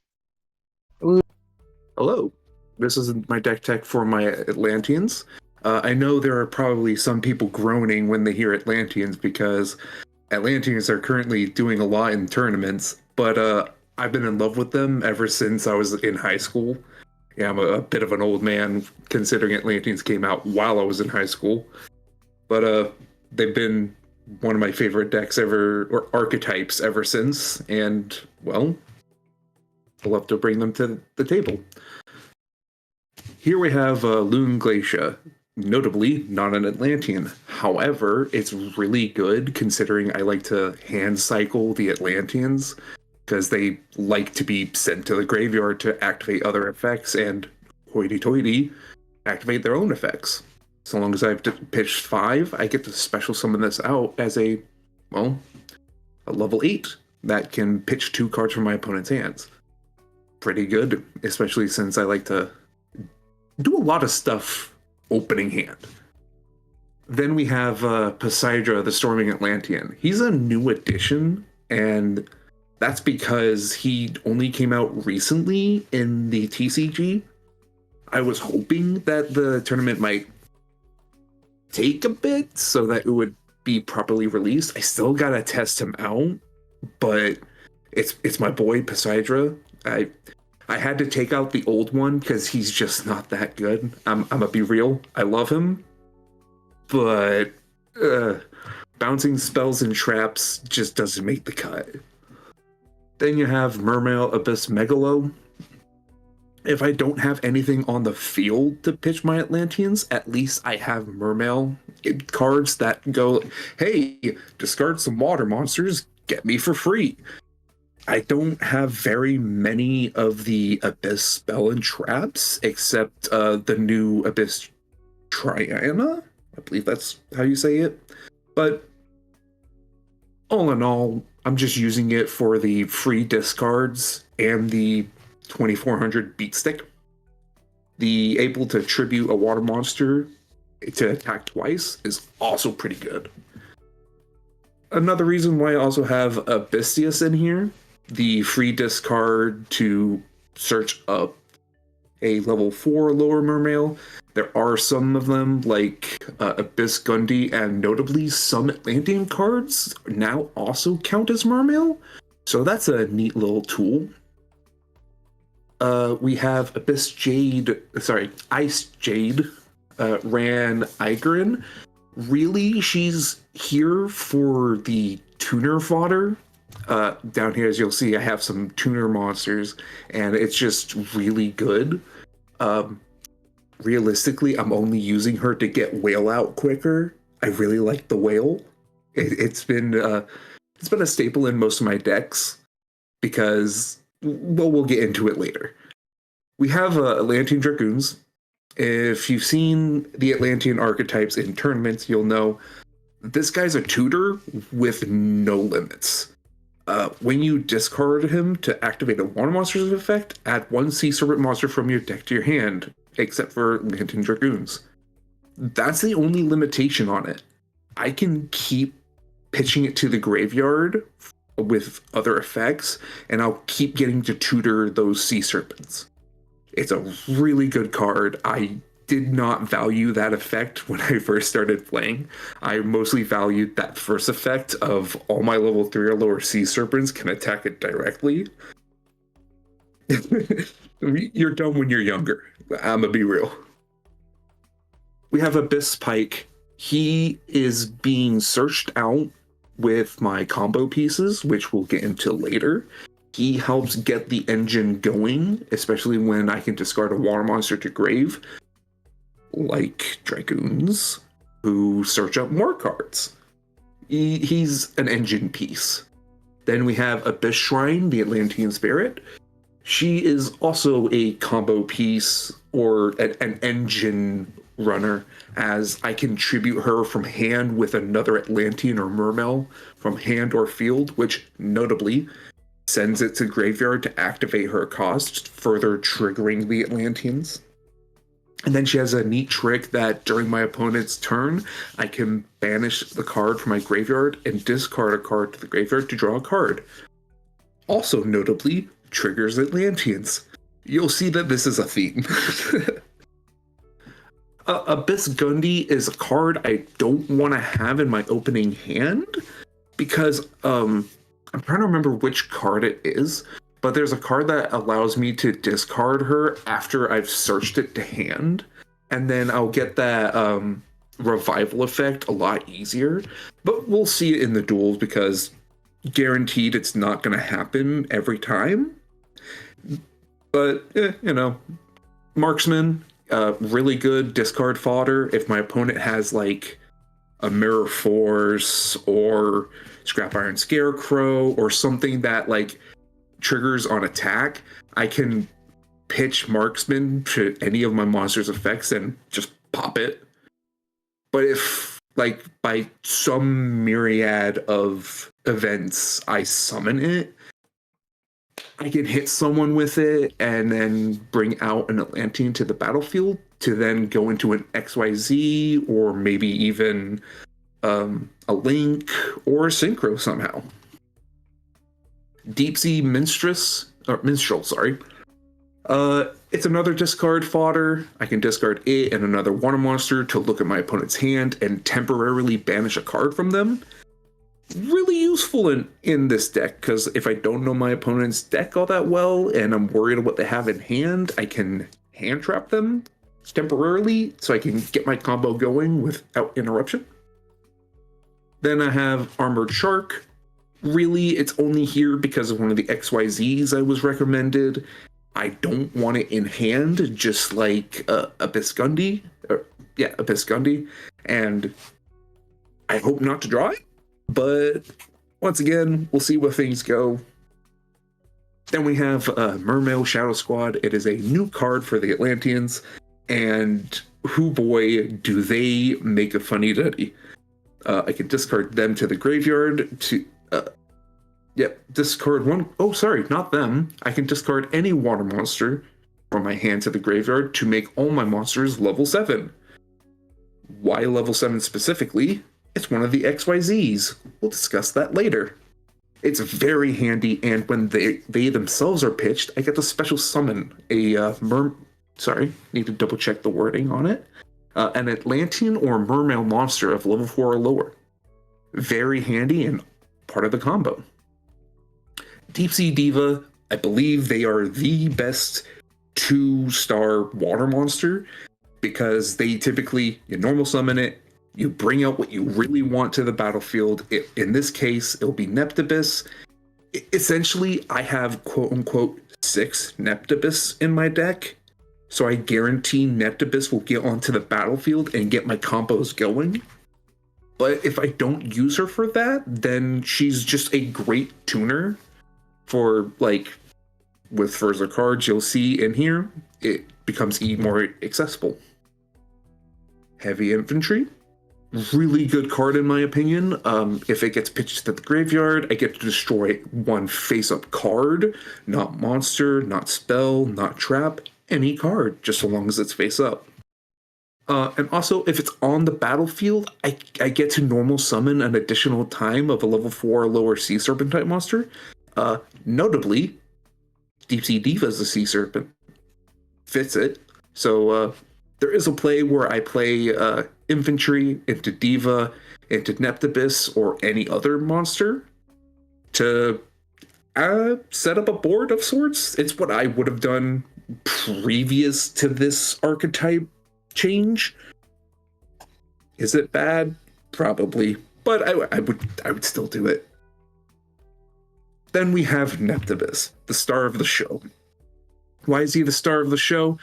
S2: hello. This is my deck tech for my Atlanteans. I know there are probably some people groaning when they hear Atlanteans because Atlanteans are currently doing a lot in tournaments, but I've been in love with them ever since I was in high school. Yeah, I'm a bit of an old man considering Atlanteans came out while I was in high school. But they've been one of my favorite decks ever, or archetypes ever since, and, well, I'll have to bring them to the table. Here we have Loon Glacia, notably not an Atlantean. However, it's really good considering I like to hand cycle the Atlanteans because they like to be sent to the graveyard to activate other effects and hoity-toity activate their own effects. So long as I've pitched 5, I get to special summon this out as a level 8 that can pitch 2 cards from my opponent's hands. Pretty good, especially since I like to do a lot of stuff opening hand. Then we have Poseidra, the Storming Atlantean. He's a new addition, and that's because he only came out recently in the TCG. I was hoping that the tournament might take a bit so that it would be properly released. I still gotta test him out, but it's my boy Poseidra. I had to take out the old one because he's just not that good. I'm gonna be real. I love him, but bouncing spells and traps just doesn't make the cut. Then you have Mermail Abyss Megalo. If I don't have anything on the field to pitch my Atlanteans, at least I have Mermail cards that go, hey, discard some water monsters, get me for free. I don't have very many of the Abyss spell and traps, except the new Abyss Triana. I believe that's how you say it. But all in all, I'm just using it for the free discards and the 2400 beat stick. The able to tribute a water monster to attack twice is also pretty good. Another reason why I also have Abysseus in here, the free discard to search up a level 4 lower mermail. There are some of them, like Abyss Gundy, and notably some Atlantean cards now also count as mermail. So that's a neat little tool. We have Ice Jade, Ran Igrin. Really, she's here for the tuner fodder. Down here, as you'll see, I have some tuner monsters, and it's just really good. Realistically, I'm only using her to get whale out quicker. I really like the whale. It's been a staple in most of my decks because, well, we'll get into it later. We have Atlantean Dragoons. If you've seen the Atlantean archetypes in tournaments, you'll know this guy's a tutor with no limits. When you discard him to activate a water monster's effect, add 1 Sea Serpent monster from your deck to your hand, except for Atlantean Dragoons. That's the only limitation on it. I can keep pitching it to the graveyard with other effects, and I'll keep getting to tutor those Sea Serpents. It's a really good card. I did not value that effect when I first started playing. I mostly valued that first effect of all my level 3 or lower Sea Serpents can attack it directly. You're dumb when you're younger. I'm gonna be real. We have Abyss Pike. He is being searched out with my combo pieces, which we'll get into later. He helps get the engine going, especially when I can discard a water monster to grave, like Dragoons, who search up more cards. He's an engine piece. Then we have Abyss Shrine, the Atlantean Spirit. She is also a combo piece or an engine runner, as I can tribute her from hand with another Atlantean or Mermail from hand or field, which notably sends it to graveyard to activate her cost, further triggering the Atlanteans. And then she has a neat trick that during my opponent's turn, I can banish the card from my graveyard and discard a card to the graveyard to draw a card. Also notably, triggers Atlanteans. You'll see that this is a theme. Abyss Gundy is a card I don't want to have in my opening hand because I'm trying to remember which card it is, but there's a card that allows me to discard her after I've searched it to hand, and then I'll get that revival effect a lot easier. But we'll see it in the duels because guaranteed it's not going to happen every time. But, Marksman, really good discard fodder if my opponent has like a Mirror Force or Scrap Iron Scarecrow or something that like triggers on attack. I can pitch Marksman to any of my monster's effects and just pop it. But if like by some myriad of events I summon it, I can hit someone with it and then bring out an Atlantean to the battlefield to then go into an XYZ or maybe even a Link or a Synchro somehow. Deep Sea Minstrel, sorry. It's another discard fodder. I can discard it and another water monster to look at my opponent's hand and temporarily banish a card from them. Really useful in this deck, because if I don't know my opponent's deck all that well and I'm worried about what they have in hand, I can hand trap them temporarily so I can get my combo going without interruption. Then I have Armored Shark. Really, it's only here because of one of the XYZs I was recommended. I don't want it in hand, just like Abyss Gundy. Abyss Gundy. And I hope not to draw it. But once again, we'll see where things go. Then we have Mermail Shadow Squad. It is a new card for the Atlanteans, and hoo boy, do they make a funny duddy. I can discard them to the graveyard to discard one. Oh, sorry, not them. I can discard any water monster from my hand to the graveyard to make all my monsters level 7. Why level 7 specifically? It's one of the XYZs. We'll discuss that later. It's very handy, and when they themselves are pitched, I get to special summon a need to double check the wording on it. An Atlantean or Mermail monster of level 4 or lower. Very handy and part of the combo. Deep Sea Diva, I believe they are the best 2-star water monster because they typically, you normal summon it, you bring out what you really want to the battlefield. In this case, it'll be Neptibus. Essentially, I have quote-unquote 6 Neptibus in my deck, so I guarantee Neptibus will get onto the battlefield and get my combos going. But if I don't use her for that, then she's just a great tuner for, like, with further cards you'll see in here, it becomes even more accessible. Heavy Infantry. Really good card in my opinion. If it gets pitched to the graveyard, I get to destroy one face-up card, not monster, not spell, not trap, any card, just so long as it's face-up. And also, if it's on the battlefield, I get to normal summon an additional time of a level 4 or lower Sea Serpent type monster. Notably, Deep Sea Diva is a Sea Serpent. Fits it. So there is a play where I play infantry into Diva, into Neptibus, or any other monster to set up a board of sorts. It's what I would have done previous to this archetype change. Is it bad? Probably, but I would still do it. Then we have Neptibus, the star of the show. Why is he the star of the show?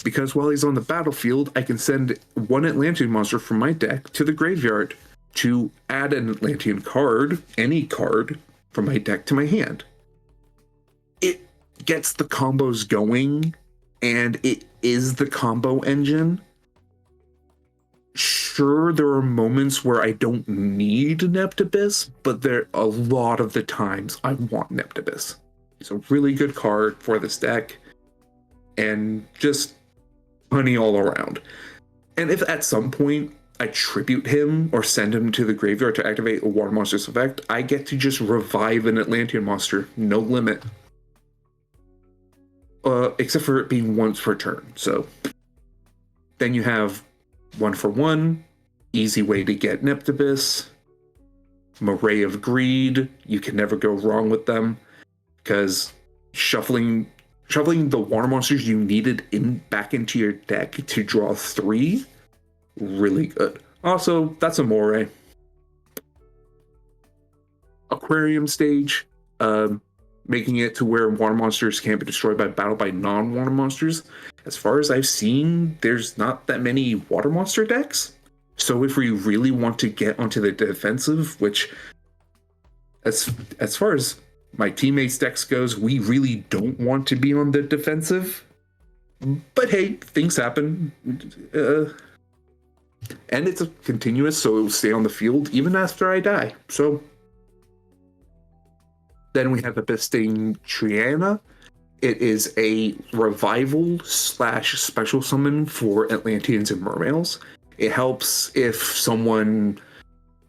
S2: Because while he's on the battlefield, I can send one Atlantean monster from my deck to the graveyard to add an Atlantean card, any card, from my deck to my hand. It gets the combos going, and it is the combo engine. Sure, there are moments where I don't need Neptibus, but a lot of the times I want Neptibus. He's a really good card for this deck, and just honey all around. And if at some point I tribute him or send him to the graveyard to activate a Water Monster's effect, I get to just revive an Atlantean monster, no limit. Except for it being once per turn. So then you have 1-for-1, easy way to get Neptibus. Moray of Greed, you can never go wrong with them, because shuffling the water monsters you needed back into your deck to draw 3, really good. Also, that's a Moray. Aquarium stage, making it to where water monsters can't be destroyed by battle by non-water monsters. As far as I've seen, there's not that many water monster decks. So if we really want to get onto the defensive, which as far as my teammates' decks goes, we really don't want to be on the defensive. But hey, things happen. And it's a continuous, so it will stay on the field even after I die. So then we have Abysstane Triana. It is a revival / special summon for Atlanteans and Mermales. It helps if someone,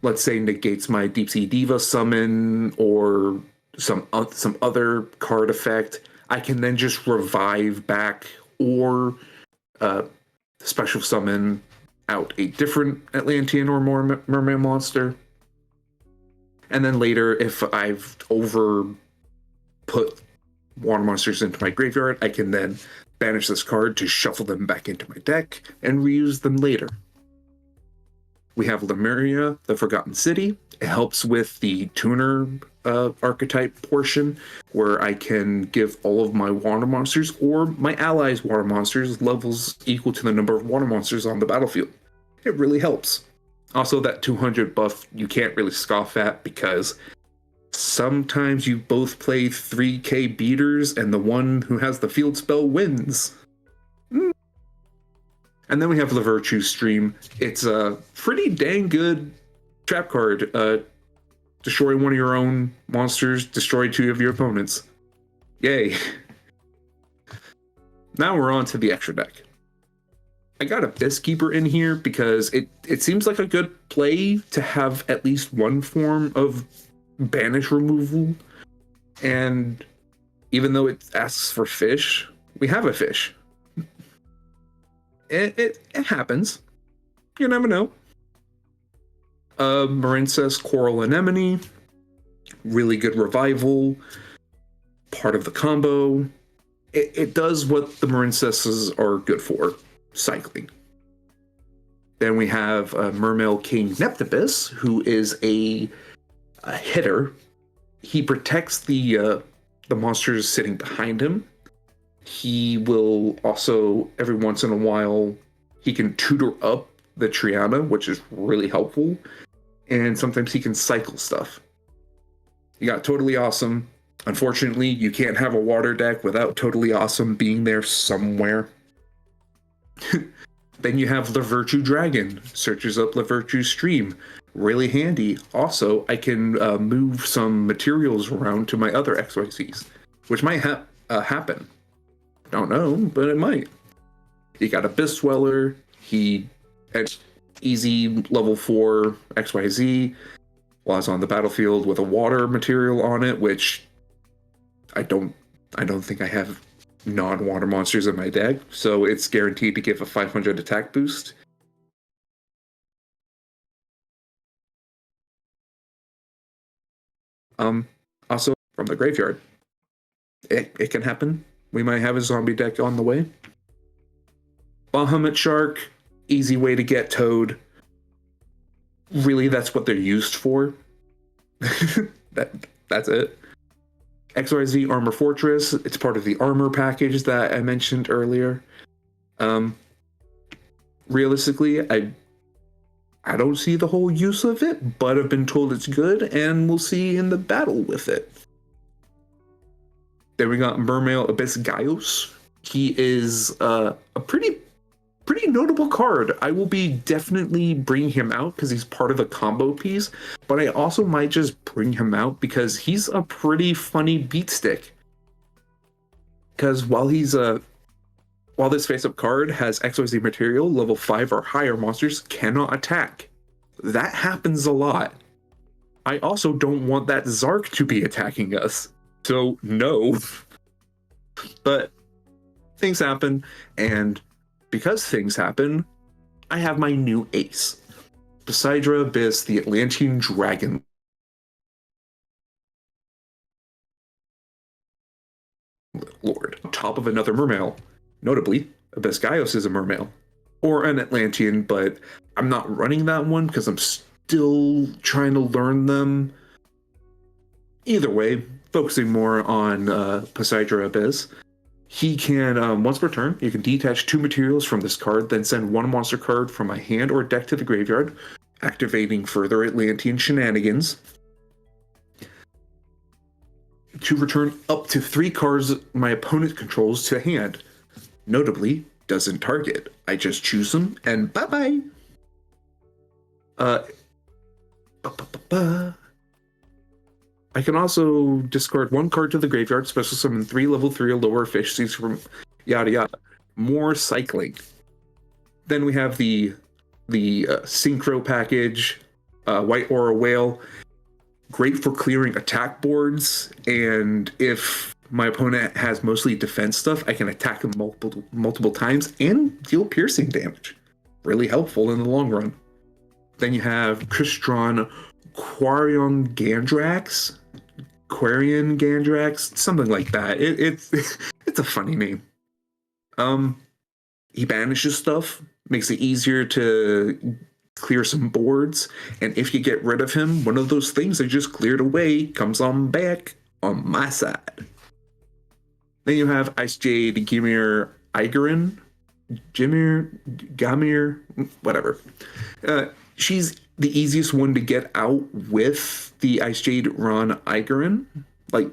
S2: let's say, negates my Deep Sea Diva summon or some other card effect. I can then just revive back or special summon out a different Atlantean or Merman monster. And then later, if I've put water monsters into my graveyard, I can then banish this card to shuffle them back into my deck and reuse them later. We have Lemuria, the Forgotten City. It helps with the tuner archetype portion, where I can give all of my water monsters or my allies' water monsters levels equal to the number of water monsters on the battlefield. It really helps. Also, that 200 buff you can't really scoff at, because sometimes you both play 3k beaters and the one who has the field spell wins. And then we have the Virtue Stream. It's a pretty dang good trap card. Destroy one of your own monsters, destroy 2 of your opponents. Yay. Now we're on to the extra deck. I got Abyss Keeper in here because it seems like a good play to have at least one form of banish removal. And even though it asks for fish, we have a fish. It happens. You never know. Marincess Coral Anemone. Really good revival. Part of the combo. It does what the Marincesses are good for. Cycling. Then we have Mermail King Neptibus, who is a hitter. He protects the monsters sitting behind him. He will also, every once in a while, he can tutor up the Triana, which is really helpful. And sometimes he can cycle stuff. You got Totally Awesome. Unfortunately, you can't have a water deck without Totally Awesome being there somewhere. Then you have the Virtue Dragon. Searches up the Virtue Stream. Really handy. Also, I can move some materials around to my other XYZs, which might happen. Don't know, but it might. You got Abyss Dweller. He had easy level 4 XYZ was on the battlefield with a water material on it, which I don't think I have non-water monsters in my deck, so it's guaranteed to give a 500 attack boost. Also from the graveyard. It can happen. We might have a zombie deck on the way. Bahamut Shark, easy way to get Toad. Really, that's what they're used for. That's it. XYZ Armor Fortress, it's part of the armor package that I mentioned earlier. Realistically, I don't see the whole use of it, but I've been told it's good, and we'll see in the battle with it. Then we got Mermail Abyss Gaios. He is a pretty notable card. I will be definitely bringing him out because he's part of the combo piece, but I also might just bring him out because he's a pretty funny beat stick. Because while this face-up card has XYZ material, level 5 or higher monsters cannot attack. That happens a lot. I also don't want that Zark to be attacking us. So, no. But things happen, and because things happen, I have my new ace. Poseidra Abyss, the Atlantean Dragon. Lord. On top of another mermail. Notably, Abyss Gaios is a mermail. Or an Atlantean, but I'm not running that one because I'm still trying to learn them. Either way, focusing more on Poseidra Abyss. He can, once per turn, you can detach 2 materials from this card, then send 1 monster card from a hand or deck to the graveyard, activating further Atlantean shenanigans. To return up to 3 cards my opponent controls to hand. Notably, doesn't target. I just choose them, and bye-bye! I can also discard 1 card to the graveyard, special summon 3 level 3 or lower efficiencies from yada yada. More cycling. Then we have the Synchro package, White Aura Whale. Great for clearing attack boards, and if my opponent has mostly defense stuff, I can attack him multiple times and deal piercing damage. Really helpful in the long run. Then you have Crystron Quarion Gandrax, something like that. It's a funny name. He banishes stuff, makes it easier to clear some boards, and if you get rid of him, one of those things I just cleared away comes on back on my side. Then you have Ice Jade Gamir, whatever. She's the easiest one to get out with the Ice Jade Ron Igarin. Like,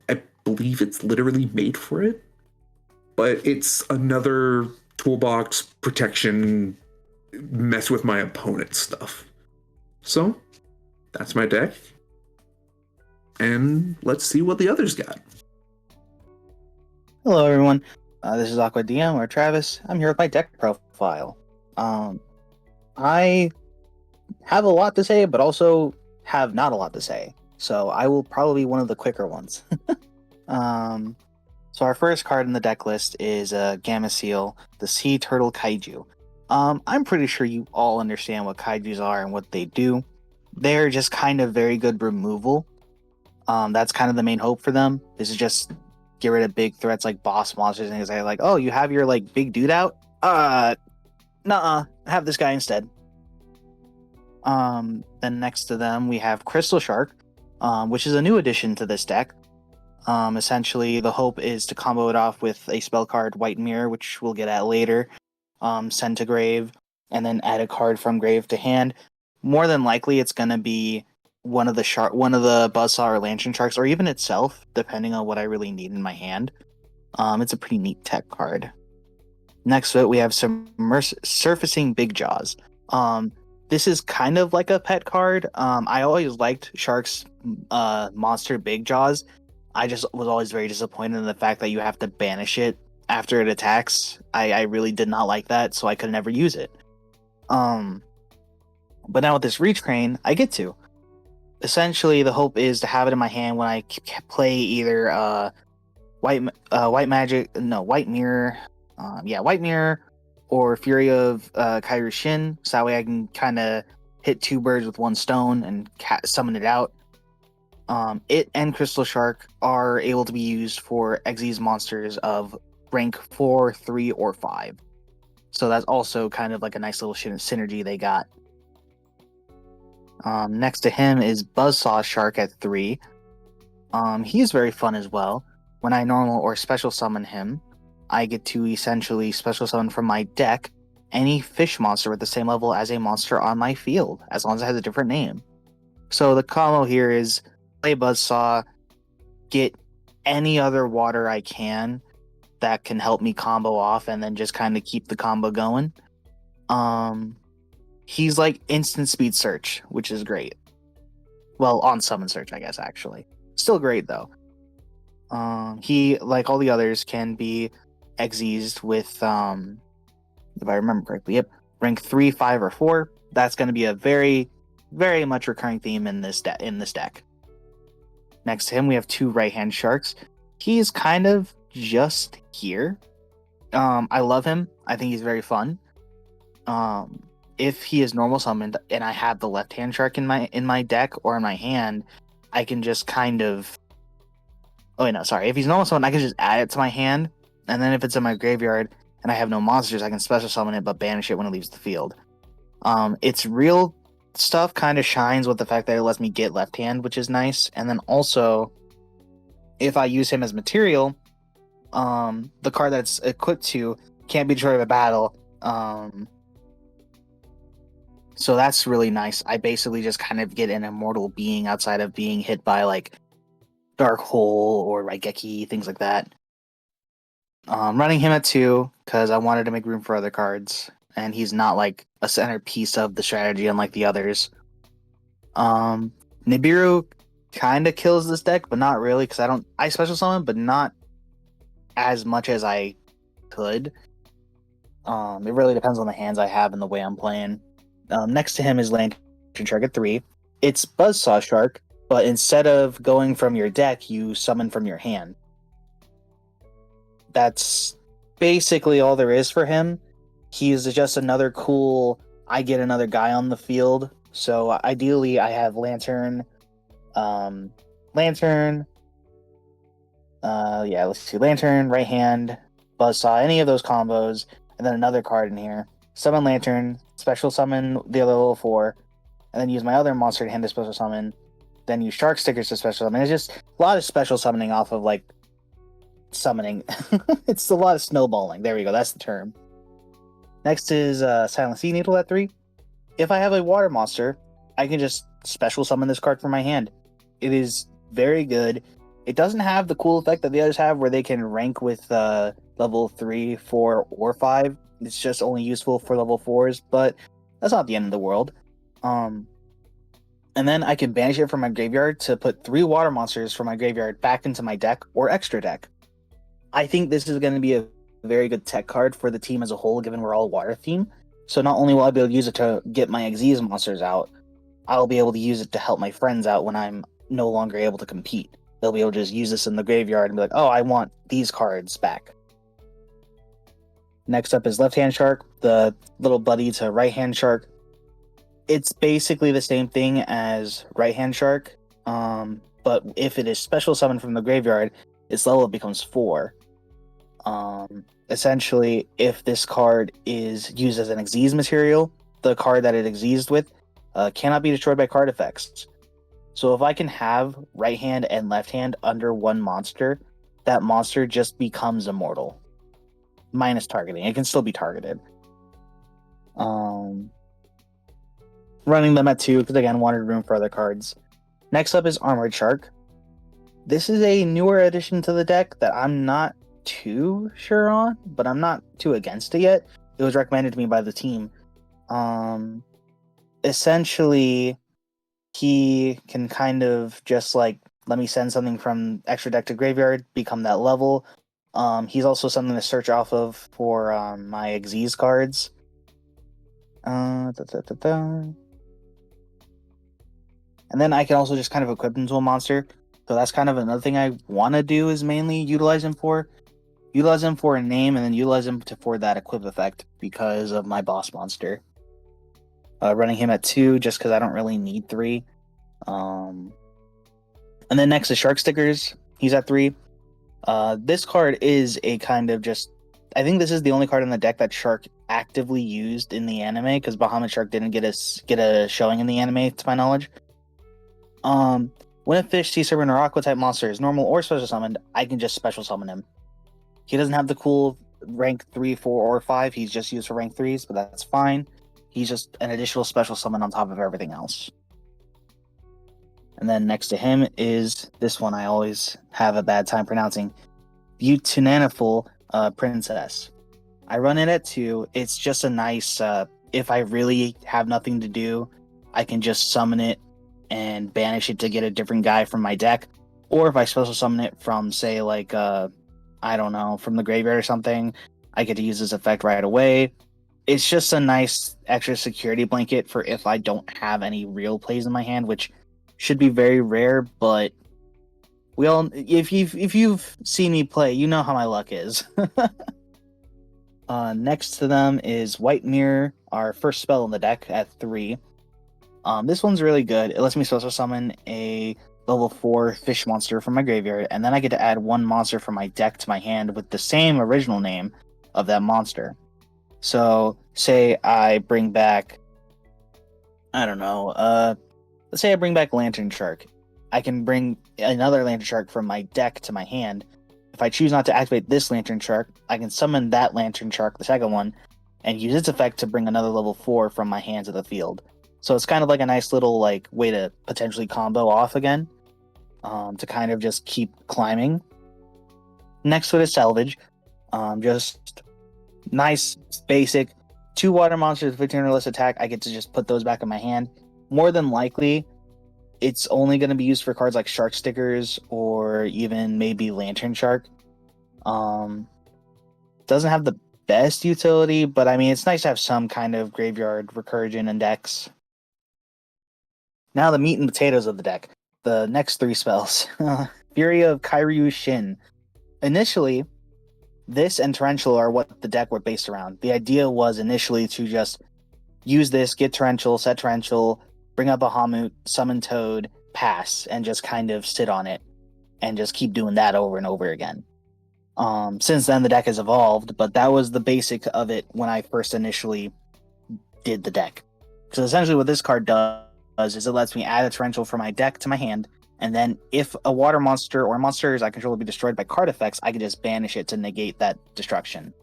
S2: I believe it's literally made for it. But it's another toolbox protection, mess with my opponent's stuff. So, that's my deck. And let's see what the others got.
S3: Hello, everyone. This is Aqua DM or Travis. I'm here with my deck profile. I have a lot to say, but also have not a lot to say. So I will probably be one of the quicker ones. So our first card in the deck list is Gamma Seal, the Sea Turtle Kaiju. I'm pretty sure you all understand what kaijus are and what they do. They're just kind of very good removal. That's kind of the main hope for them. This is just get rid of big threats like boss monsters and things like, oh, you have your like big dude out? Nuh-uh. Have this guy instead. Then next to them we have Crystal Shark, which is a new addition to this deck. Essentially the hope is to combo it off with a spell card White Mirror, which we'll get at later. Send to grave, and then add a card from grave to hand. More than likely it's gonna be one of the Buzzsaw or Lantern Sharks, or even itself, depending on what I really need in my hand. It's a pretty neat tech card. Next to it, we have Surfacing Big Jaws. This is kind of like a pet card. I always liked Shark's monster Big Jaws. I just was always very disappointed in the fact that you have to banish it after it attacks. I really did not like that, so I could never use it. But now with this retrain, I get to. Essentially, the hope is to have it in my hand when I play either white mirror, white mirror, or Fury of Kairu Shin. So that way I can kind of hit two birds with one stone and summon it out. It and Crystal Shark are able to be used for Xyz monsters of rank 4, 3, or 5. So that's also kind of like a nice little synergy they got. Next to him is Buzzsaw Shark at 3. He's very fun as well. When I normal or special summon him, I get to essentially special summon from my deck any fish monster with the same level as a monster on my field, as long as it has a different name. So the combo here is play Buzzsaw, get any other water I can that can help me combo off, and then just kind of keep the combo going. He's like instant speed search, which is great. Well, on summon search, I guess, actually. Still great, though. He, like all the others, can be Xyz'd with, if I remember correctly, rank 3, 5, or 4. That's going to be a very, very much recurring theme in this deck. Next to him, we have 2 right-hand sharks. He's kind of just here. I love him. I think he's very fun. If he is normal summoned and I have the left-hand shark in my deck or in my hand, I can just kind of... Oh, wait, no, sorry. If he's normal summoned, I can just add it to my hand, and then if it's in my graveyard and I have no monsters, I can special summon it but banish it when it leaves the field. Its real stuff kind of shines with the fact that it lets me get left hand, which is nice. And then also, if I use him as material, the card that's equipped to can't be destroyed by battle. So that's really nice. I basically just kind of get an immortal being outside of being hit by like Dark Hole or Raigeki, things like that. Running him at 2 because I wanted to make room for other cards, and he's not like a centerpiece of the strategy unlike the others. Nibiru kind of kills this deck, but not really, because I special summon, but not as much as I could. It really depends on the hands I have and the way I'm playing. Next to him is Lantern Shark at 3. It's Buzzsaw Shark, but instead of going from your deck, you summon from your hand. That's basically all there is for him. He's just another cool, I get another guy on the field. So ideally I have Lantern, let's see, Lantern, right hand, Buzzsaw, any of those combos, and then another card in here. Summon Lantern, special summon the other level 4, and then use my other monster to hand to special summon, then use Shark Stickers to special summon. It's just a lot of special summoning off of, like, summoning. It's a lot of snowballing. There we go, that's the term. Next is Silent Sea Needle at 3. If I have a water monster, I can just special summon this card from my hand. It is very good. It doesn't have the cool effect that the others have where they can rank with level 3, 4, or 5. It's just only useful for level 4s, but that's not the end of the world. And then I can banish it from my graveyard to put 3 water monsters from my graveyard back into my deck or extra deck. I think this is going to be a very good tech card for the team as a whole, given we're all water theme. So not only will I be able to use it to get my Xyz monsters out, I'll be able to use it to help my friends out when I'm no longer able to compete. They'll be able to just use this in the graveyard and be like, oh, I want these cards back. Next up is Left Hand Shark, the little buddy to Right Hand Shark. It's basically the same thing as Right Hand Shark, but if it is special summoned from the graveyard, its level becomes 4. Essentially, if this card is used as an Xyz material, the card that it Xyzed with cannot be destroyed by card effects. So if I can have right hand and left hand under one monster, that monster just becomes immortal. Minus targeting. It can still be targeted. Running them at 2, because again, wanted room for other cards. Next up is Armored Shark. This is a newer addition to the deck that I'm not too sure on, but I'm not too against it yet. It was recommended to me by the team. Essentially, he can kind of just like let me send something from extra deck to graveyard, become that level. He's also something to search off of for my Xyz cards. And then I can also just kind of equip him to a monster. So that's kind of another thing I want to do, is mainly utilize him for. Utilize him for a name, and then utilize him for that equip effect because of my boss monster. Running him at 2 just because I don't really need 3. And then next is Shark Stickers. He's at 3. This card is a kind of just... I think this is the only card in the deck that Shark actively used in the anime, because Bahamut Shark didn't get a showing in the anime, to my knowledge. When a fish, sea serpent, or aqua type monster is normal or special summoned, I can just special summon him. He doesn't have the cool rank 3, 4, or 5. He's just used for rank 3s, but that's fine. He's just an additional special summon on top of everything else. And then next to him is this one I always have a bad time pronouncing. Butananiful Princess. I run it at 2. It's just a nice, if I really have nothing to do, I can just summon it and banish it to get a different guy from my deck. Or if I special summon it from, say, like, I don't know, from the graveyard or something, I get to use this effect right away. It's just a nice extra security blanket for if I don't have any real plays in my hand, which should be very rare, but if you've seen me play, you know how my luck is. Next to them is White Mirror, our first spell in the deck at 3. This one's really good. It lets me special summon a level 4 fish monster from my graveyard, and then I get to add 1 monster from my deck to my hand with the same original name of that monster. So, say I bring back, I don't know, let's say I bring back Lantern Shark. I can bring another Lantern Shark from my deck to my hand. If I choose not to activate this Lantern Shark, I can summon that Lantern Shark, the second one, and use its effect to bring another level 4 from my hand to the field. So it's kind of like a nice little way to potentially combo off again, to kind of just keep climbing. Next to it is Salvage. Just nice, basic 2 water monsters, 15 or less attack. I get to just put those back in my hand. More than likely, it's only going to be used for cards like Shark Stickers or even maybe Lantern Shark. Doesn't have the best utility, but I mean, it's nice to have some kind of graveyard recursion in decks. Now the meat and potatoes of the deck. The next 3 spells. Fury of Kairyuu Shin. Initially, this and Torrential are what the deck were based around. The idea was initially to just use this, get Torrential, set Torrential, bring up Bahamut, summon Toad, pass, and just kind of sit on it, and just keep doing that over and over again. Since then, the deck has evolved, but that was the basic of it when I first initially did the deck. So essentially what this card does is it lets me add a Torrential from my deck to my hand, and then if a water monster or monsters I control will be destroyed by card effects, I can just banish it to negate that destruction.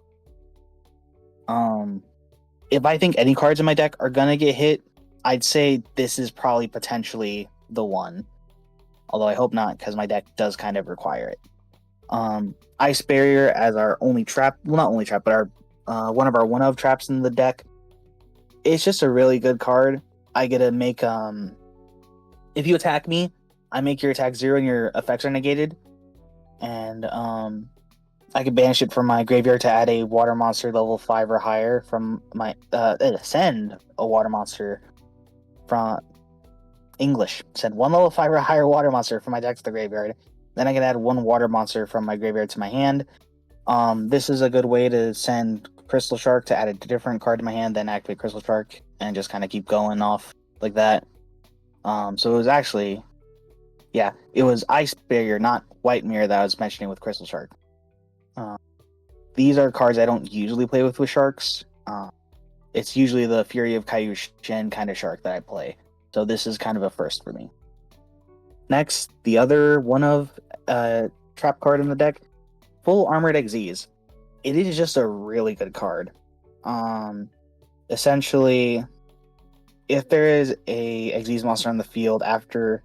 S3: If I think any cards in my deck are gonna get hit, I'd say this is probably potentially the one. Although I hope not, because my deck does kind of require it. Ice Barrier as our only trap, well, not only trap, but our one of our one-of traps in the deck. It's just a really good card. I get to make, if you attack me, I make your attack 0 and your effects are negated. And I can banish it from my graveyard to add a water monster level 5 or higher from my, send a water monster from English. Send 1 level 5 or higher water monster from my deck to the graveyard. Then I can add 1 water monster from my graveyard to my hand. This is a good way to send Crystal Shark to add a different card to my hand, then activate Crystal Shark, and just kind of keep going off like that. So it was actually, yeah, it was Ice Barrier, not White Mirror, that I was mentioning with Crystal Shark. These are cards I don't usually play with sharks. It's usually the Fury of Kairyuu Shin kind of shark that I play. So this is kind of a first for me. Next, the other one of trap card in the deck, Full Armored Xyz. It is just a really good card. Essentially, if there is a Xyz monster on the field after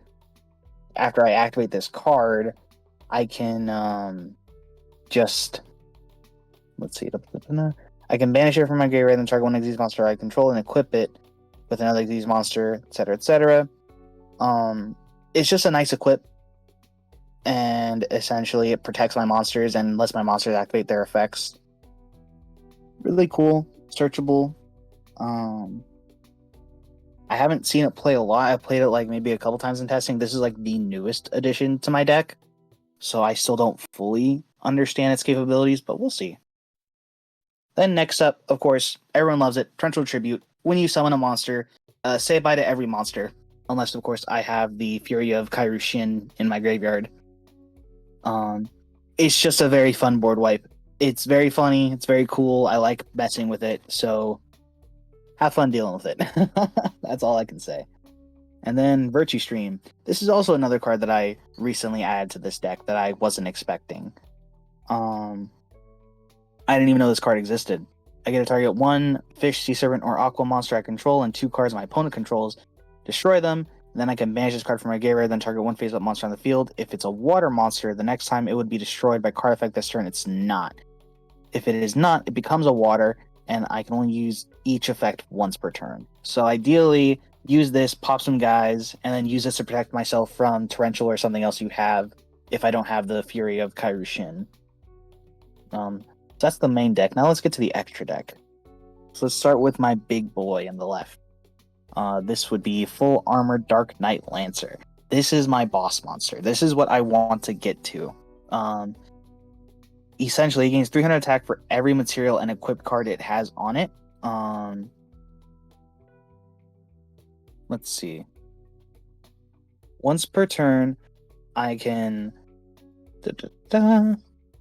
S3: I activate this card, I can just, let's see, I can banish it from my graveyard and then target 1 Xyz monster I control and equip it with another Xyz monster, etc., etc. It's just a nice equip, and essentially it protects my monsters and lets my monsters activate their effects. Really cool, searchable. Um, I haven't seen it play a lot. I played it like maybe a couple times in testing. This is like the newest addition to my deck, so I still don't fully understand its capabilities, but we'll see. Then next up, of course, everyone loves it, Torrential Tribute. When you summon a monster, say bye to every monster, unless of course I have the Fury of Kairu Shin in my graveyard. It's just a very fun board wipe. It's very funny. It's very cool. I like messing with it. So have fun dealing with it. That's all I can say. And then Virtue Stream. This is also another card that I recently added to this deck that I wasn't expecting. I didn't even know this card existed. I get to target 1 fish, sea serpent, or aqua monster I control and 2 cards my opponent controls. Destroy them. Then I can banish this card from my graveyard, then target 1 face-up monster on the field. If it's a water monster, the next time it would be destroyed by card effect this turn. It's not. If it is not, it becomes a water, and I can only use each effect once per turn. So ideally, use this, pop some guys, and then use this to protect myself from Torrential or something else you have if I don't have the Fury of Kairu Shin. So that's the main deck. Now let's get to the extra deck. So let's start with my big boy on the left. This would be Full Armored Dark Knight Lancer. This is my boss monster. This is what I want to get to. Essentially, it gains 300 attack for every material and equipped card it has on it. Let's see. Once per turn, I can...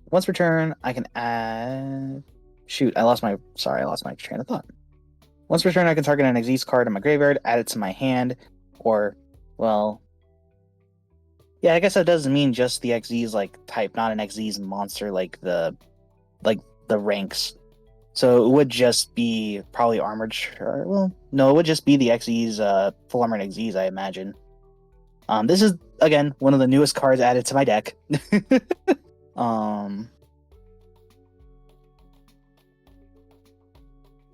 S3: Once per turn, I can add... Shoot, I lost my train of thought. Once per turn, I can target an Xyz card in my graveyard, add it to my hand, or, well... Yeah, I guess that doesn't mean just the Xyz like type, not an Xyz monster like the ranks. So it would just be probably armored. Well, no, it would just be the Xyz, full armored Xyz, I imagine. This is again one of the newest cards added to my deck. And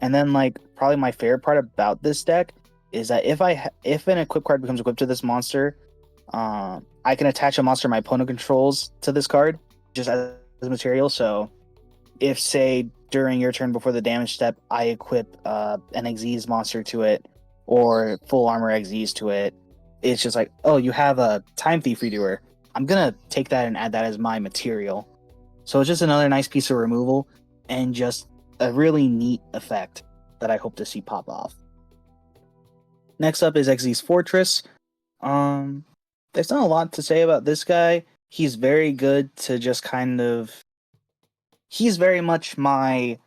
S3: then like probably my favorite part about this deck is that if an equipped card becomes equipped to this monster, I can attach a monster my opponent controls to this card just as material. So if, say, during your turn before the damage step, I equip an Xyz monster to it or full armor Xyz to it, it's just like, oh, you have a Time Thief Redoer. I'm going to take that and add that as my material. So it's just another nice piece of removal and just a really neat effect that I hope to see pop off. Next up is Xyz Fortress. There's not a lot to say about this guy. He's very good to just kind of... He's very much my...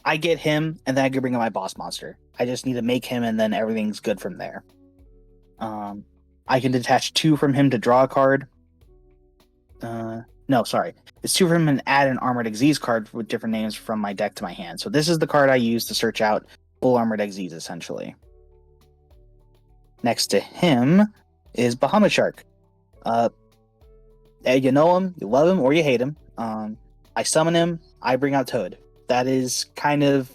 S3: I get him, and then I can bring in my boss monster. I just need to make him, and then everything's good from there. I can detach 2 from him to draw a card. No, sorry. It's 2 from him and add an Armored Xyz card with different names from my deck to my hand. So this is the card I use to search out full Armored Xyz, essentially. Next to him is Bahamut Shark. You know him, you love him, or you hate him. I summon him, I bring out Toad. That is kind of...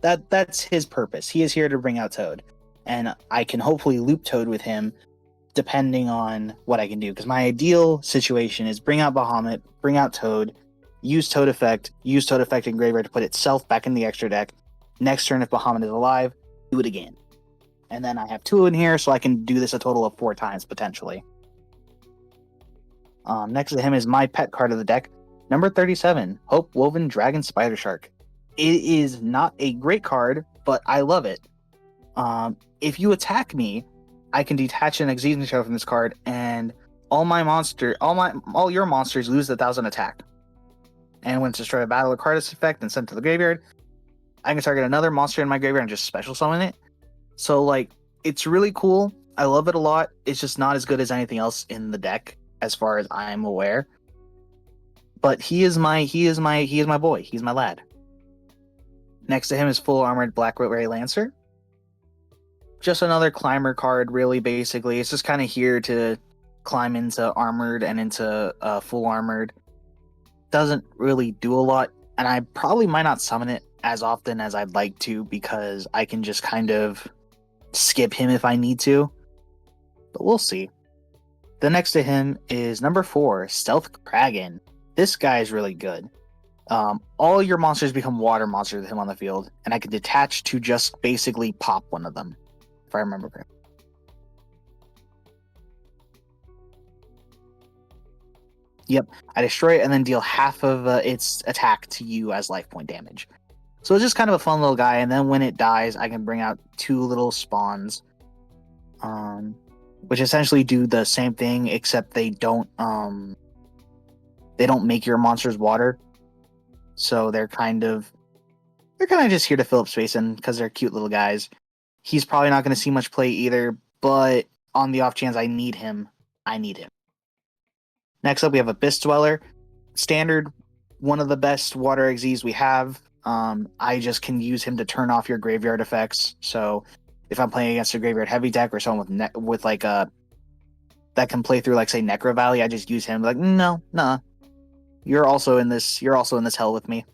S3: That's his purpose. He is here to bring out Toad. And I can hopefully loop Toad with him depending on what I can do. Because my ideal situation is bring out Bahamut, bring out Toad, use Toad Effect in graveyard to put itself back in the extra deck. Next turn, if Bahamut is alive, do it again. And then I have 2 in here, so I can do this a total of 4 times, potentially. Next to him is my pet card of the deck, number 37, Hope Woven Dragon Spider Shark. It is not a great card, but I love it. If you attack me, I can detach an Xyz material from this card, and all your monsters lose 1,000 attack. And when it's destroyed a battle or card this effect and sent to the graveyard, I can target another monster in my graveyard and just special summon it. So like, it's really cool. I love it a lot. It's just not as good as anything else in the deck, as far as I'm aware. But he is my boy. He's my lad. Next to him is Full Armored Black Ray Lancer. Just another climber card, really, basically. It's just kind of here to climb into armored and into full armored. Doesn't really do a lot, and I probably might not summon it as often as I'd like to, because I can just kind of skip him if I need to. But we'll see. The next to him is number 4, Stealth Kraken. This guy is really good. all your monsters become water monsters with him on the field, and I can detach to just basically pop one of them, if I remember correctly. Yep, I destroy it and then deal half of its attack to you as life point damage. So it's just kind of a fun little guy, and then when it dies, I can bring out 2 little spawns, which essentially do the same thing, except they don't make your monsters water. So they're kind of just here to fill up space, and because they're cute little guys. He's probably not going to see much play either, but on the off chance I need him, I need him. Next up, we have Abyss Dweller. Standard, one of the best water XZs we have. I just can use him to turn off your graveyard effects. So if I'm playing against a graveyard heavy deck or someone with like a that can play through like say Necro Valley, I just use him like no, nah. You're also in this hell with me.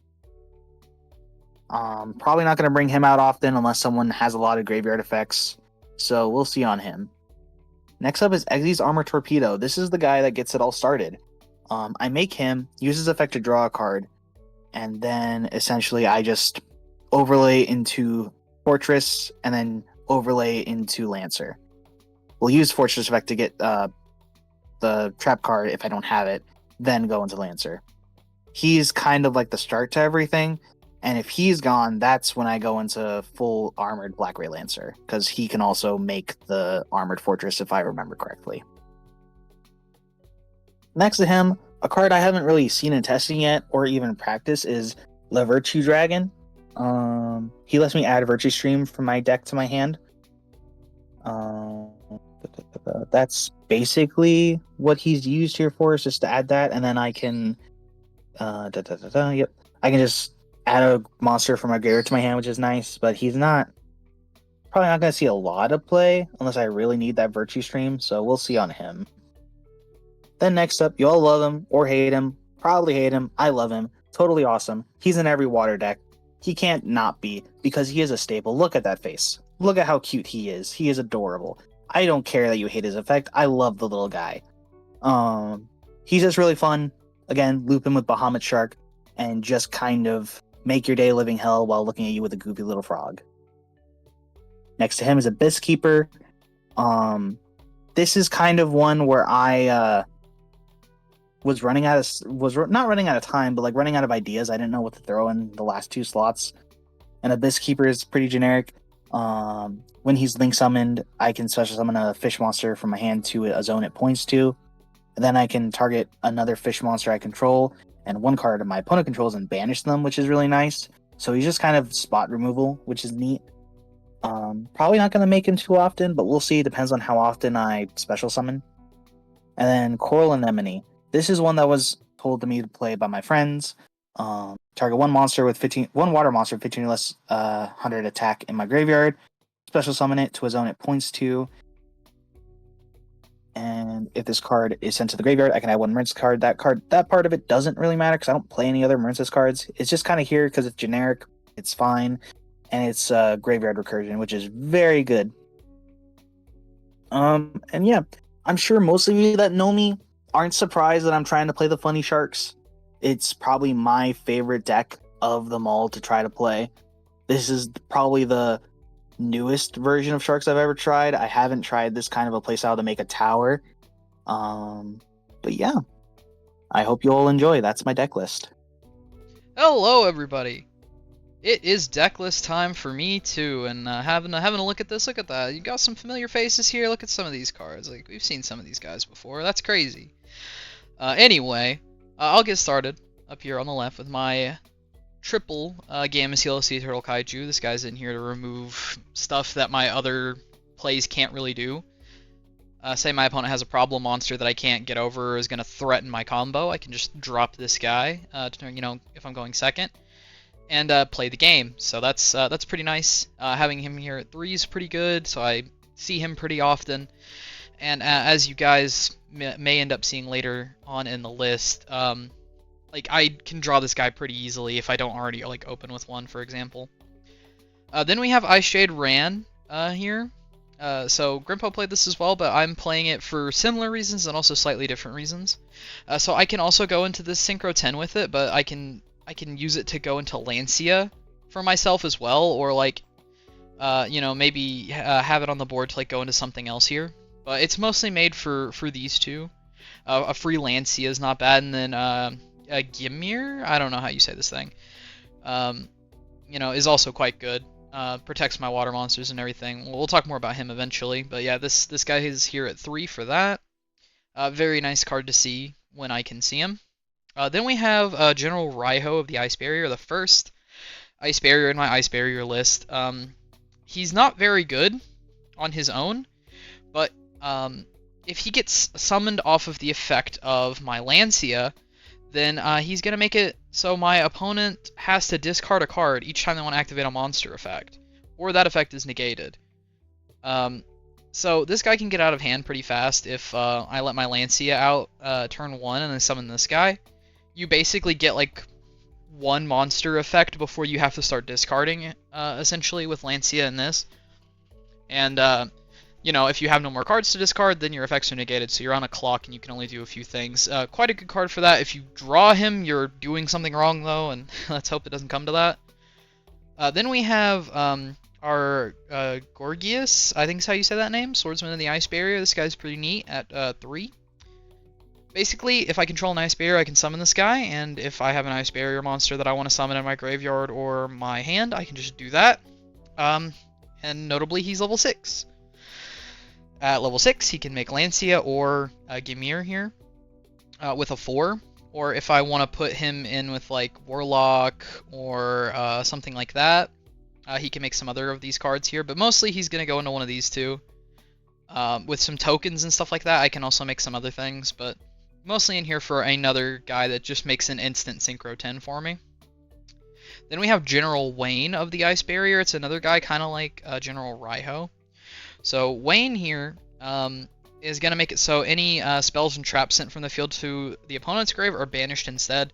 S3: Probably not going to bring him out often unless someone has a lot of graveyard effects. So we'll see on him. Next up is Exy's Armor Torpedo. This is the guy that gets it all started. I make him, use his effect to draw a card, and then essentially I just overlay into Fortress and then overlay into Lancer. We'll use Fortress effect to get the trap card if I don't have it, then go into Lancer. He's kind of like the start to everything, and if he's gone, that's when I go into full armored Black Ray Lancer, because he can also make the armored Fortress if I remember correctly. Next to him, a card I haven't really seen in testing yet or even practice is Le Virtue Dragon. He lets me add Virtue Stream from my deck to my hand. That's basically what he's used here for, is just to add that, and then I can yep, I can just add a monster from my graveyard to my hand, which is nice, but he's probably not going to see a lot of play unless I really need that Virtue Stream, so we'll see on him. Then next up, you all love him or hate him, probably hate him, I love him, totally awesome. He's in every water deck. He can't not be, because he is a staple. Look at that face. Look at how cute he is. He is adorable. I don't care that you hate his effect. I love the little guy. He's just really fun. Again, loop him with Bahamut Shark and just kind of make your day living hell while looking at you with a goofy little frog. Next to him is Abyss Keeper. This is kind of one where I was not running out of time, but like running out of ideas. I didn't know what to throw in the last 2 slots. And Abyss Keeper is pretty generic. When he's link summoned, I can special summon a fish monster from my hand to a zone it points to. And then I can target another fish monster I control and one card of my opponent controls and banish them, which is really nice. So he's just kind of spot removal, which is neat. Probably not going to make him too often, but we'll see. Depends on how often I special summon. And then Coral Anemone. This is one that was told to me to play by my friends. Target one water monster with 15 or less 100 attack in my graveyard. Special summon it to a zone it points to. And if this card is sent to the graveyard, I can add one Marincess card. That part of it doesn't really matter because I don't play any other Marincess cards. It's just kind of here because it's generic, it's fine, and it's graveyard recursion, which is very good. And yeah, I'm sure most of you that know me aren't surprised that I'm trying to play the Funny Sharks. It's probably my favorite deck of them all to try to play. This is probably the newest version of Sharks I've ever tried. I haven't tried this kind of a playstyle to make a tower. But yeah, I hope you all enjoy. That's my deck list.
S1: Hello, everybody. It is deck list time for me too, and having a look at this. Look at that. You got some familiar faces here. Look at some of these cards. Like, we've seen some of these guys before. That's crazy. Anyway, I'll get started up here on the left with my triple Gamma Seal Sea Turtle Kaiju. This guy's in here to remove stuff that my other plays can't really do. Say my opponent has a problem monster that I can't get over or is going to threaten my combo. I can just drop this guy, if I'm going second, and play the game. So that's pretty nice. Having him here at 3 is pretty good, so I see him pretty often. And as you guys may end up seeing later on in the list, I can draw this guy pretty easily if I don't already open with one, for example. Then we have Ice Shade Ran here. So Grimpo played this as well, but I'm playing it for similar reasons and also slightly different reasons. So I can also go into this Synchro 10 with it, but I can I can use it to go into Lancia for myself as well, or like, you know, maybe have it on the board to like go into something else here. But it's mostly made for these two. A free Lancia is not bad, and then a Gimir, I don't know how you say this thing, you know, is also quite good. Protects my water monsters and everything. We'll talk more about him eventually, but yeah, this guy is here at 3 for that. Very nice card to see when I can see him. Then we have General Raiho of the Ice Barrier, the first Ice Barrier in my Ice Barrier list. He's not very good on his own, but if he gets summoned off of the effect of my Lancia, then he's going to make it so my opponent has to discard a card each time they want to activate a monster effect, or that effect is negated. So this guy can get out of hand pretty fast if I let my Lancia out turn 1 and then summon this guy. You basically get like one monster effect before you have to start discarding, essentially, with Lancia and this. And, you know, if you have no more cards to discard, then your effects are negated, so you're on a clock and you can only do a few things. Quite a good card for that. If you draw him, you're doing something wrong, though, and let's hope it doesn't come to that. Then we have our Gorgias, I think is how you say that name, Swordsman of the Ice Barrier. This guy's pretty neat at 3. Basically, if I control an Ice Barrier, I can summon this guy, and if I have an Ice Barrier monster that I want to summon in my graveyard or my hand, I can just do that. And notably, he's level 6. At level 6, he can make Lancia or Gimir here with a 4. Or if I want to put him in with like Warlock or something like that, he can make some other of these cards here. But mostly he's going to go into one of these two. With some tokens and stuff like that, I can also make some other things. But mostly in here for another guy that just makes an instant Synchro 10 for me. Then we have General Wayne of the Ice Barrier. It's another guy kind of like General Raiho. So Wayne here is going to make it so any spells and traps sent from the field to the opponent's grave are banished instead.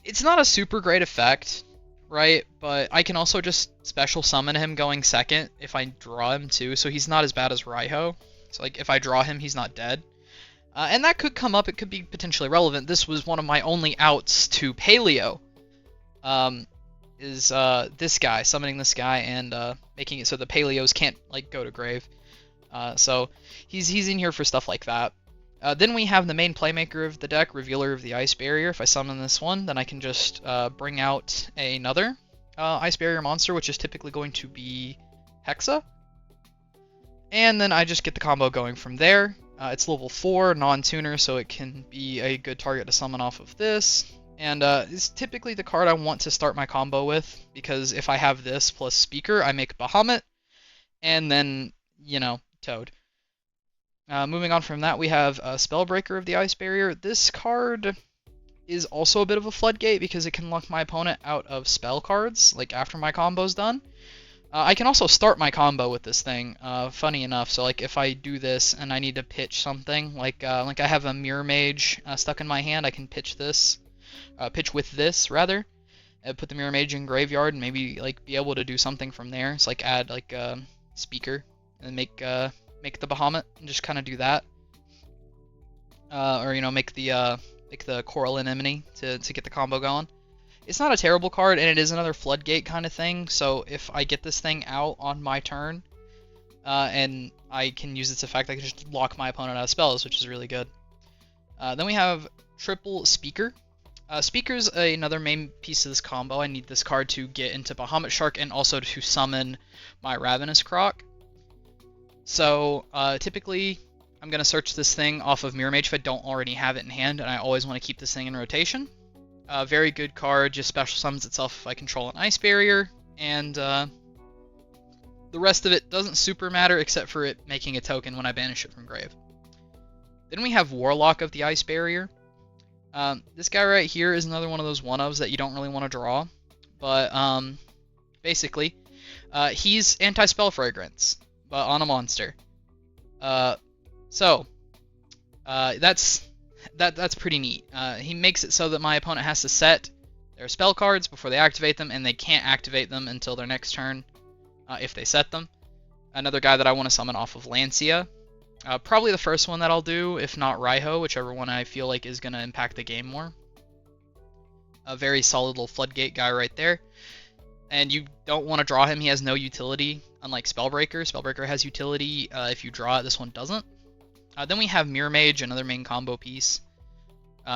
S1: It's not a super great effect, right? But I can also just special summon him going second if I draw him too, so he's not as bad as Raiho. So like if I draw him, he's not dead. And that could come up, it could be potentially relevant. This was one of my only outs to Paleo. Is this guy, summoning this guy and making it so the Paleos can't like go to grave. So he's in here for stuff like that. Then we have the main playmaker of the deck, Revealer of the Ice Barrier. If I summon this one, then I can just bring out another Ice Barrier monster, which is typically going to be Hexa. And then I just get the combo going from there. It's level 4, non-tuner, so it can be a good target to summon off of this. And it's typically the card I want to start my combo with, because if I have this plus Speaker, I make Bahamut, and then, you know, Toad. Moving on from that, we have Spellbreaker of the Ice Barrier. This card is also a bit of a floodgate, because it can lock my opponent out of spell cards, like after my combo's done. I can also start my combo with this thing, funny enough. So like if I do this and I need to pitch something, like I have a Mirror Mage stuck in my hand, I can pitch this. Pitch with this rather, put the Mirror Mage in graveyard and maybe like be able to do something from there. It's like add like a Speaker and make the Bahamut and just kind of do that, or you know make the Coral Anemone to get the combo going. It's not a terrible card, and it is another floodgate kind of thing. So if I get this thing out on my turn, and I can use its effect, I can just lock my opponent out of spells, which is really good. Then we have Triple Speaker. Speaker's another main piece of this combo. I need this card to get into Bahamut Shark and also to summon my Ravenous Croc. So typically I'm going to search this thing off of Mirror Mage if I don't already have it in hand, and I always want to keep this thing in rotation. Very good card, just special summons itself if I control an Ice Barrier, and the rest of it doesn't super matter except for it making a token when I banish it from grave. Then we have Warlock of the Ice Barrier. This guy right here is another one of those one-ofs that you don't really want to draw, but basically, he's anti-spell fragrance, but on a monster. So that's pretty neat. He makes it so that my opponent has to set their spell cards before they activate them, and they can't activate them until their next turn if they set them. Another guy that I want to summon off of Lancia. Probably the first one that I'll do, if not Raiho, whichever one I feel like is going to impact the game more. a very solid little floodgate guy right there. And you don't want to draw him. He has no utility, unlike Spellbreaker. Spellbreaker has utility if you draw it. This one doesn't. Then we have Mirror Mage, another main combo piece.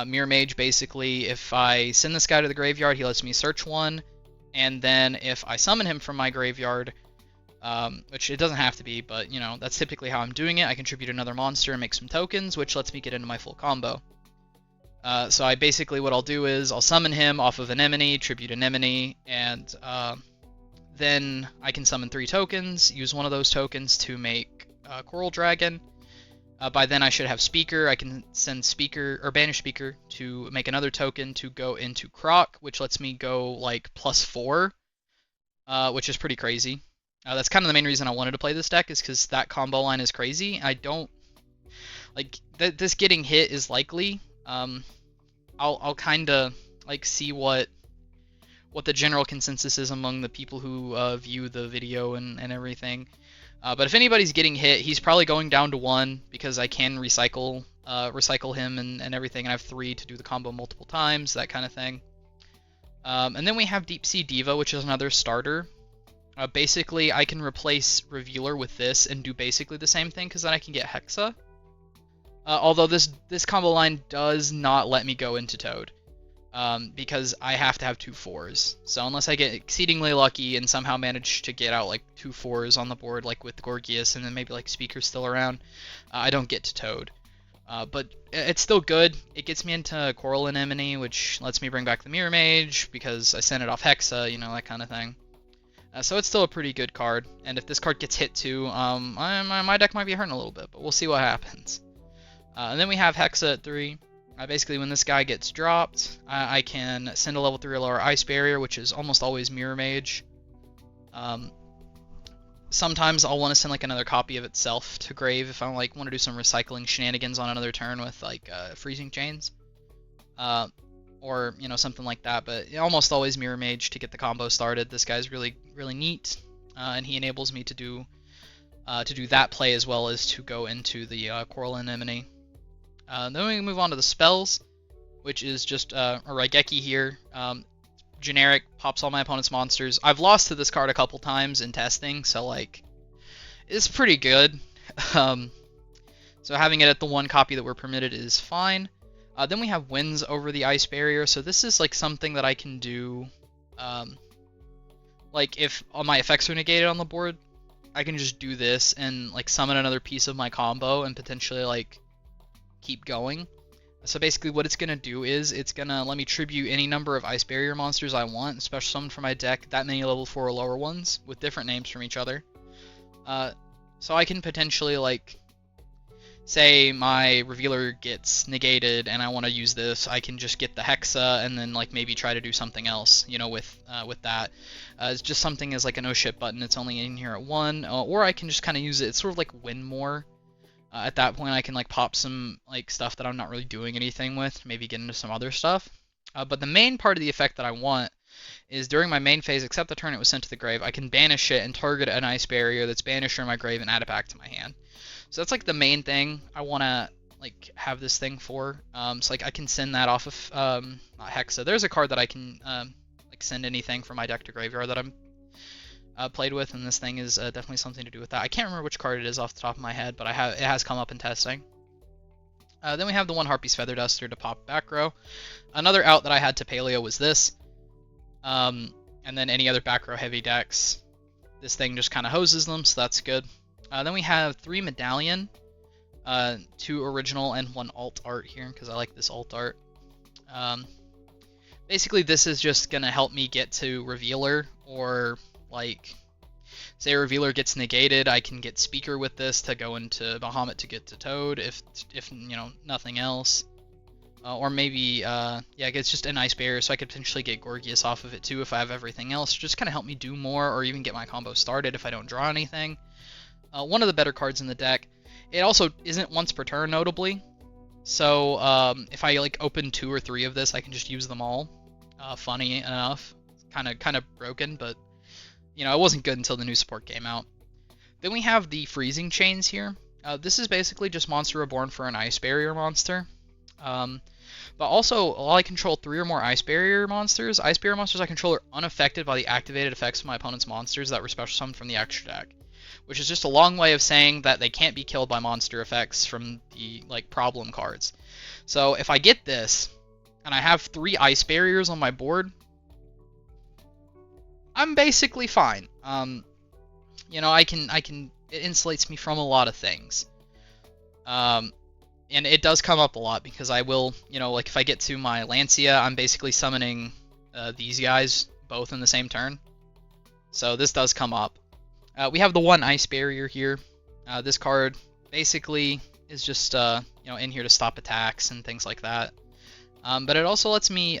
S1: Mirror Mage, basically, if I send this guy to the graveyard, he lets me search one. And then if I summon him from my graveyard, which it doesn't have to be, but, you know, that's typically how I'm doing it. I contribute another monster and make some tokens, which lets me get into my full combo. So I basically, what I'll do is I'll summon him off of Anemone, tribute Anemone, and then I can summon 3 tokens, use one of those tokens to make Coral Dragon. By then I should have Speaker. I can send Speaker, or banish Speaker, to make another token to go into Croc, which lets me go like +4, which is pretty crazy. That's kind of the main reason I wanted to play this deck, is because that combo line is crazy. I don't like this getting hit is likely. I'll kind of like see what the general consensus is among the people who view the video and everything. But if anybody's getting hit, he's probably going down to 1 because I can recycle him and everything, and I have 3 to do the combo multiple times, that kind of thing. And then we have Deep Sea Diva, which is another starter. Basically, I can replace Revealer with this and do basically the same thing, because then I can get Hexa. Although this combo line does not let me go into Toad, because I have to have 2 4s. So unless I get exceedingly lucky and somehow manage to get out like 2 4s on the board, like with Gorgias, and then maybe like Speaker's still around, I don't get to Toad. But it's still good. It gets me into Coral Anemone, which lets me bring back the Mirror Mage, because I sent it off Hexa, you know, that kind of thing. So it's still a pretty good card, and if this card gets hit too, my deck might be hurting a little bit, but we'll see what happens. And then we have Hexa at 3. Basically, when this guy gets dropped, I can send a level 3 or lower Ice Barrier, which is almost always Mirror Mage. Sometimes I'll want to send like another copy of itself to grave if I like want to do some recycling shenanigans on another turn with like Freezing Chains, or you know, something like that. But almost always Mirror Mage to get the combo started. This guy's really neat, and he enables me to do that play as well as to go into the Coral Anemone. Then we move on to the spells, which is just a Raigeki here. Generic, pops all my opponent's monsters. I've lost to this card a couple times in testing, so like, it's pretty good. So having it at the 1 copy that we're permitted is fine. Then we have Winds over the Ice Barrier, so this is like something that I can do, like if all my effects are negated on the board, I can just do this and like summon another piece of my combo and potentially like keep going. So basically what it's going to do is it's going to let me tribute any number of Ice Barrier monsters I want, special summon from my deck, that many level 4 or lower ones, with different names from each other. So I can potentially, like, say my Revealer gets negated and I want to use this, I can just get the Hexa and then like maybe try to do something else, you know, with that. It's just something as like a no shit button, it's only in here at 1, or I can just kind of use it, it's sort of like win more. At that point I can like pop some like stuff that I'm not really doing anything with, maybe get into some other stuff. But the main part of the effect that I want is during my main phase, except the turn it was sent to the grave, I can banish it and target an Ice Barrier that's banished from my grave and add it back to my hand. So that's like the main thing I want to like have this thing for. So like I can send that off of Hexa. There's a card that I can like send anything from my deck to graveyard that I'm played with, and this thing is definitely something to do with that. I can't remember which card it is off the top of my head, but it has come up in testing. Then we have the 1 Harpy's Feather Duster to pop back row. Another out that I had to Paleo was this. And then any other back row heavy decks, this thing just kind of hoses them, so that's good. Then we have 3 Medallion, 2 original and 1 alt art here, because I like this alt art. Basically this is just going to help me get to Revealer, or like, say Revealer gets negated, I can get Speaker with this to go into Bahamut to get to Toad, if you know, nothing else. Or maybe, yeah, it's just an Ice Barrier, so I could potentially get Gorgias off of it too if I have everything else. Just kind of help me do more, or even get my combo started if I don't draw anything. One of the better cards in the deck. It also isn't once per turn, notably. So if I like open 2 or 3 of this, I can just use them all. Funny enough, kind of broken, but you know, it wasn't good until the new support came out. Then we have the Freezing Chains here. This is basically just Monster Reborn for an Ice Barrier monster. But also, while I control 3 or more Ice Barrier monsters I control are unaffected by the activated effects of my opponent's monsters that were special summoned from the extra deck, which is just a long way of saying that they can't be killed by monster effects from the problem cards. So if I get this, and I have 3 Ice Barriers on my board, I'm basically fine. You know, it insulates me from a lot of things. And it does come up a lot because I will, you know, like if I get to my Lancia, I'm basically summoning these guys both in the same turn. So this does come up. We have the 1 Ice Barrier here. This card basically is just, you know, in here to stop attacks and things like that. But it also lets me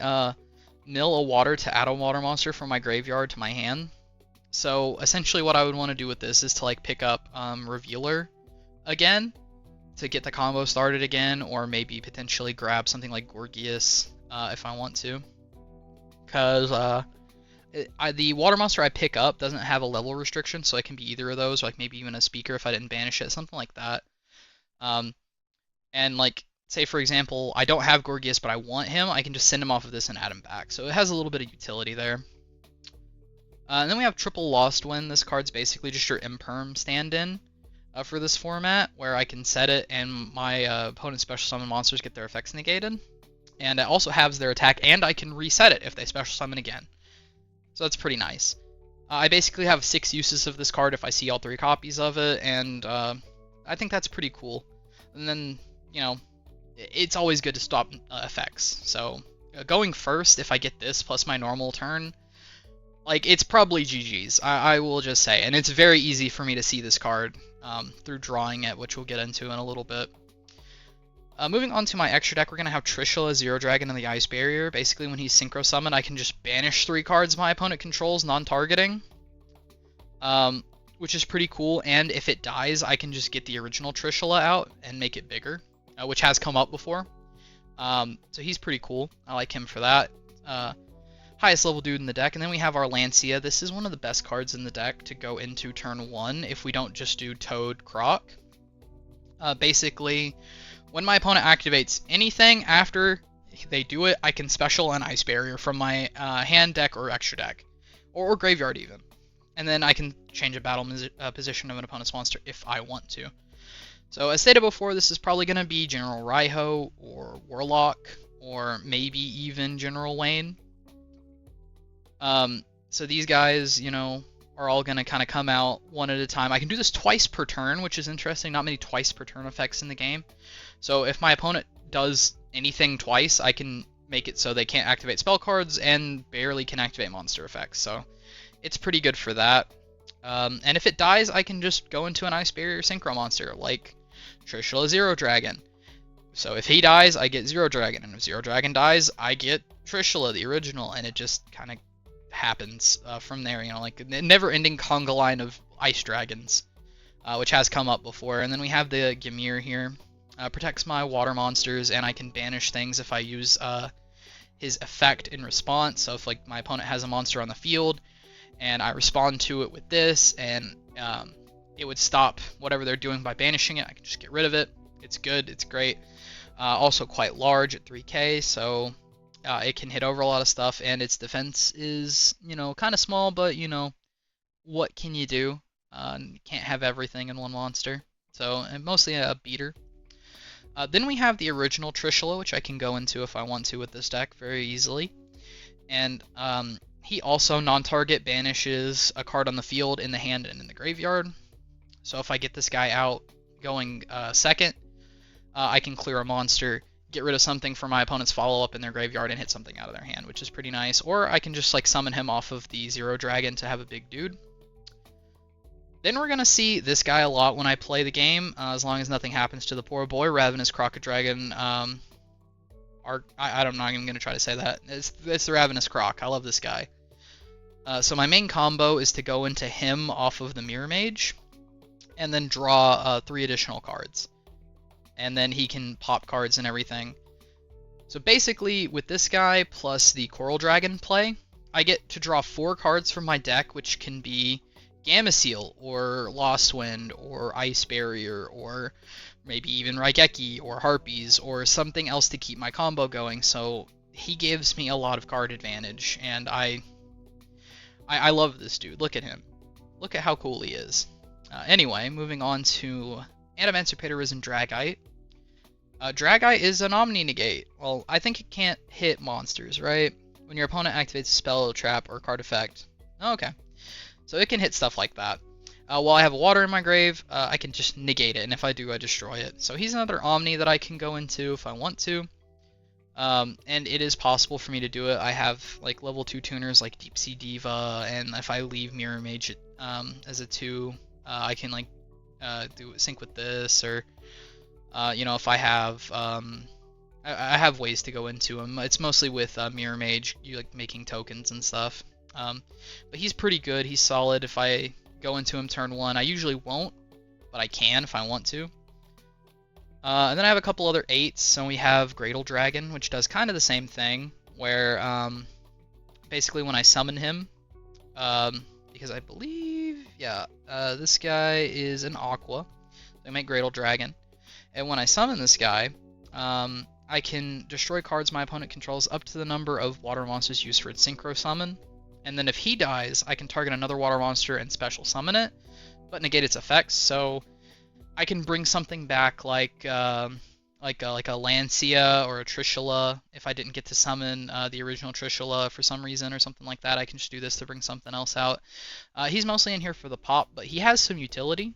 S1: mill a water to add a water monster from my graveyard to my hand. So essentially what I would want to do with this is to like pick up Revealer again to get the combo started again, or maybe potentially grab something like Gorgias if I want to. Because the water monster I pick up doesn't have a level restriction, so it can be either of those, or like maybe even a speaker if I didn't banish it, something like that. And like, say for example, I don't have Gorgias but I want him, I can just send him off of this and add him back. So it has a little bit of utility there. And then we have Triple Lost Wind. This card's basically just your Imperm stand-in for this format, where I can set it and my opponent's special summon monsters get their effects negated. And it also halves their attack, and I can reset it if they special summon again. So that's pretty nice. I basically have 6 uses of this card if I see all 3 copies of it, and I think that's pretty cool. And then, you know, it's always good to stop effects. So going first, if I get this plus my normal turn, like, it's probably GG's, I will just say. And it's very easy for me to see this card through drawing it, which we'll get into in a little bit. Moving on to my extra deck, we're going to have Trishula, Zero Dragon, and the Ice Barrier. Basically, when he's Synchro Summoned, I can just banish 3 cards my opponent controls, non-targeting. Which is pretty cool, and if it dies, I can just get the original Trishula out and make it bigger, which has come up before. So he's pretty cool. I like him for that. Highest level dude in the deck. And then we have our Lancia. This is one of the best cards in the deck to go into turn 1 if we don't just do Toad Croc. Basically, when my opponent activates anything after they do it, I can special an Ice Barrier from my hand, deck, or extra deck. Or graveyard even. And then I can change a battle position of an opponent's monster if I want to. So as stated before, this is probably going to be General Raiho, or Warlock, or maybe even General Wayne. So these guys, you know, are all going to kind of come out one at a time. I can do this twice per turn, which is interesting. Not many twice per turn effects in the game. So if my opponent does anything twice, I can make it so they can't activate spell cards and barely can activate monster effects. So it's pretty good for that. And if it dies, I can just go into an Ice Barrier Synchro monster, like Trishula Zero Dragon. So if he dies, I get Zero Dragon, and if Zero Dragon dies, I get Trishula, the original, and it just kind of happens from there, you know, like a never-ending conga line of Ice Dragons, which has come up before. And then we have the Gamir here. Protects my water monsters, and I can banish things if I use his effect in response. So if like my opponent has a monster on the field, and I respond to it with this, and it would stop whatever they're doing by banishing it, I can just get rid of it. It's good, it's great. Also quite large at 3k, so it can hit over a lot of stuff, and its defense is, you know, kind of small, but, you know, what can you do? You can't have everything in one monster. So, and mostly a beater. Then we have the original Trishula, which I can go into if I want to with this deck very easily. And he also non-target banishes a card on the field, in the hand, and in the graveyard. So if I get this guy out going second, I can clear a monster, get rid of something from my opponent's follow-up in their graveyard, and hit something out of their hand, which is pretty nice. Or I can just like summon him off of the Zero Dragon to have a big dude. Then we're going to see this guy a lot when I play the game, as long as nothing happens to the poor boy. Ravenous Croc Dragon. I'm not even going to try to say that. It's the Ravenous Croc. I love this guy. So my main combo is to go into him off of the Mirror Mage, and then draw 3 additional cards. And then he can pop cards and everything. So basically, with this guy plus the Coral Dragon play, I get to draw 4 cards from my deck, which can be Gamma Seal or Lost Wind or Ice Barrier or maybe even Raigeki or Harpies or something else to keep my combo going. So he gives me a lot of card advantage, and I love this dude. Look at him. Look at how cool he is. Anyway, moving on to Adamantipator Risen Dragite. Dragite is an Omni Negate. Well, I think it can't hit monsters, right? When your opponent activates a spell, trap, or card effect. Okay. So it can hit stuff like that. While I have water in my grave, I can just negate it, and if I do, I destroy it. So he's another Omni that I can go into if I want to. And it is possible for me to do it. I have like level 2 tuners like Deep Sea Diva, and if I leave Mirror Mage as a 2, I can like do sync with this, or if I have I have ways to go into him. It's mostly with Mirror Mage, you like making tokens and stuff. But he's pretty good. He's solid. If I go into him turn 1, I usually won't, but I can if I want to. And then I have a couple other 8s. So we have Gradle Dragon, which does kind of the same thing, where basically when I summon him, because I believe, this guy is an Aqua, so I make Gradle Dragon, and when I summon this guy, I can destroy cards my opponent controls up to the number of water monsters used for its Synchro Summon, and then if he dies, I can target another water monster and special summon it, but negate its effects. So I can bring something back like a Lancia or a Trishula. If I didn't get to summon the original Trishula for some reason or something like that, I can just do this to bring something else out. He's mostly in here for the pop, but he has some utility.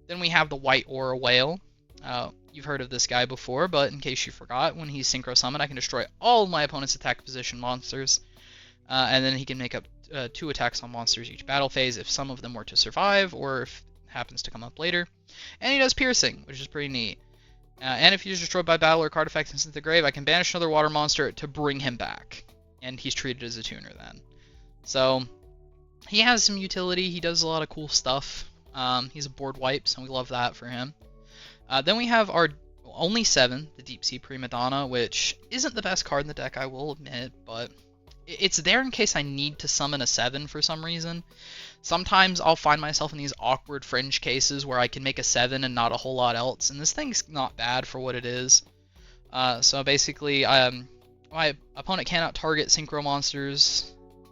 S1: Then we have the White Aura Whale. You've heard of this guy before, but in case you forgot, when he's Synchro Summoned, I can destroy all of my opponent's attack position monsters. And then he can make up 2 attacks on monsters each battle phase if some of them were to survive, or if it happens to come up later. And he does Piercing, which is pretty neat. And if he's destroyed by battle or card effects into the grave, I can banish another water monster to bring him back. And he's treated as a tuner then. So he has some utility. He does a lot of cool stuff. He's a board wipe, so we love that for him. Then we have our only 7, the Deep Sea Prima Donna, which isn't the best card in the deck, I will admit, but it's there in case I need to summon a 7 for some reason. Sometimes I'll find myself in these awkward fringe cases where I can make a 7 and not a whole lot else, and this thing's not bad for what it is. So basically, my opponent cannot target Synchro monsters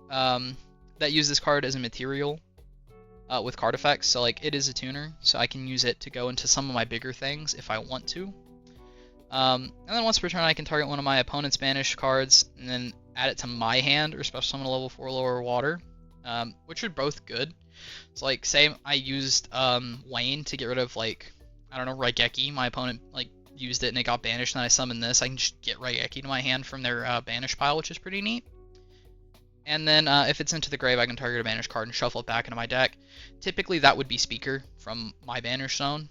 S1: that use this card as a material with card effects, so like it is a tuner, so I can use it to go into some of my bigger things if I want to. And then once per turn, I can target one of my opponent's banished cards and then add it to my hand or special summon a level 4 lower water, which are both good. So like, say I used Wayne to get rid of like, I don't know, Raigeki. My opponent like used it and it got banished, and then I summoned this. I can just get Raigeki to my hand from their banish pile, which is pretty neat. And then if it's into the grave, I can target a banished card and shuffle it back into my deck. Typically that would be Speaker from my banish zone.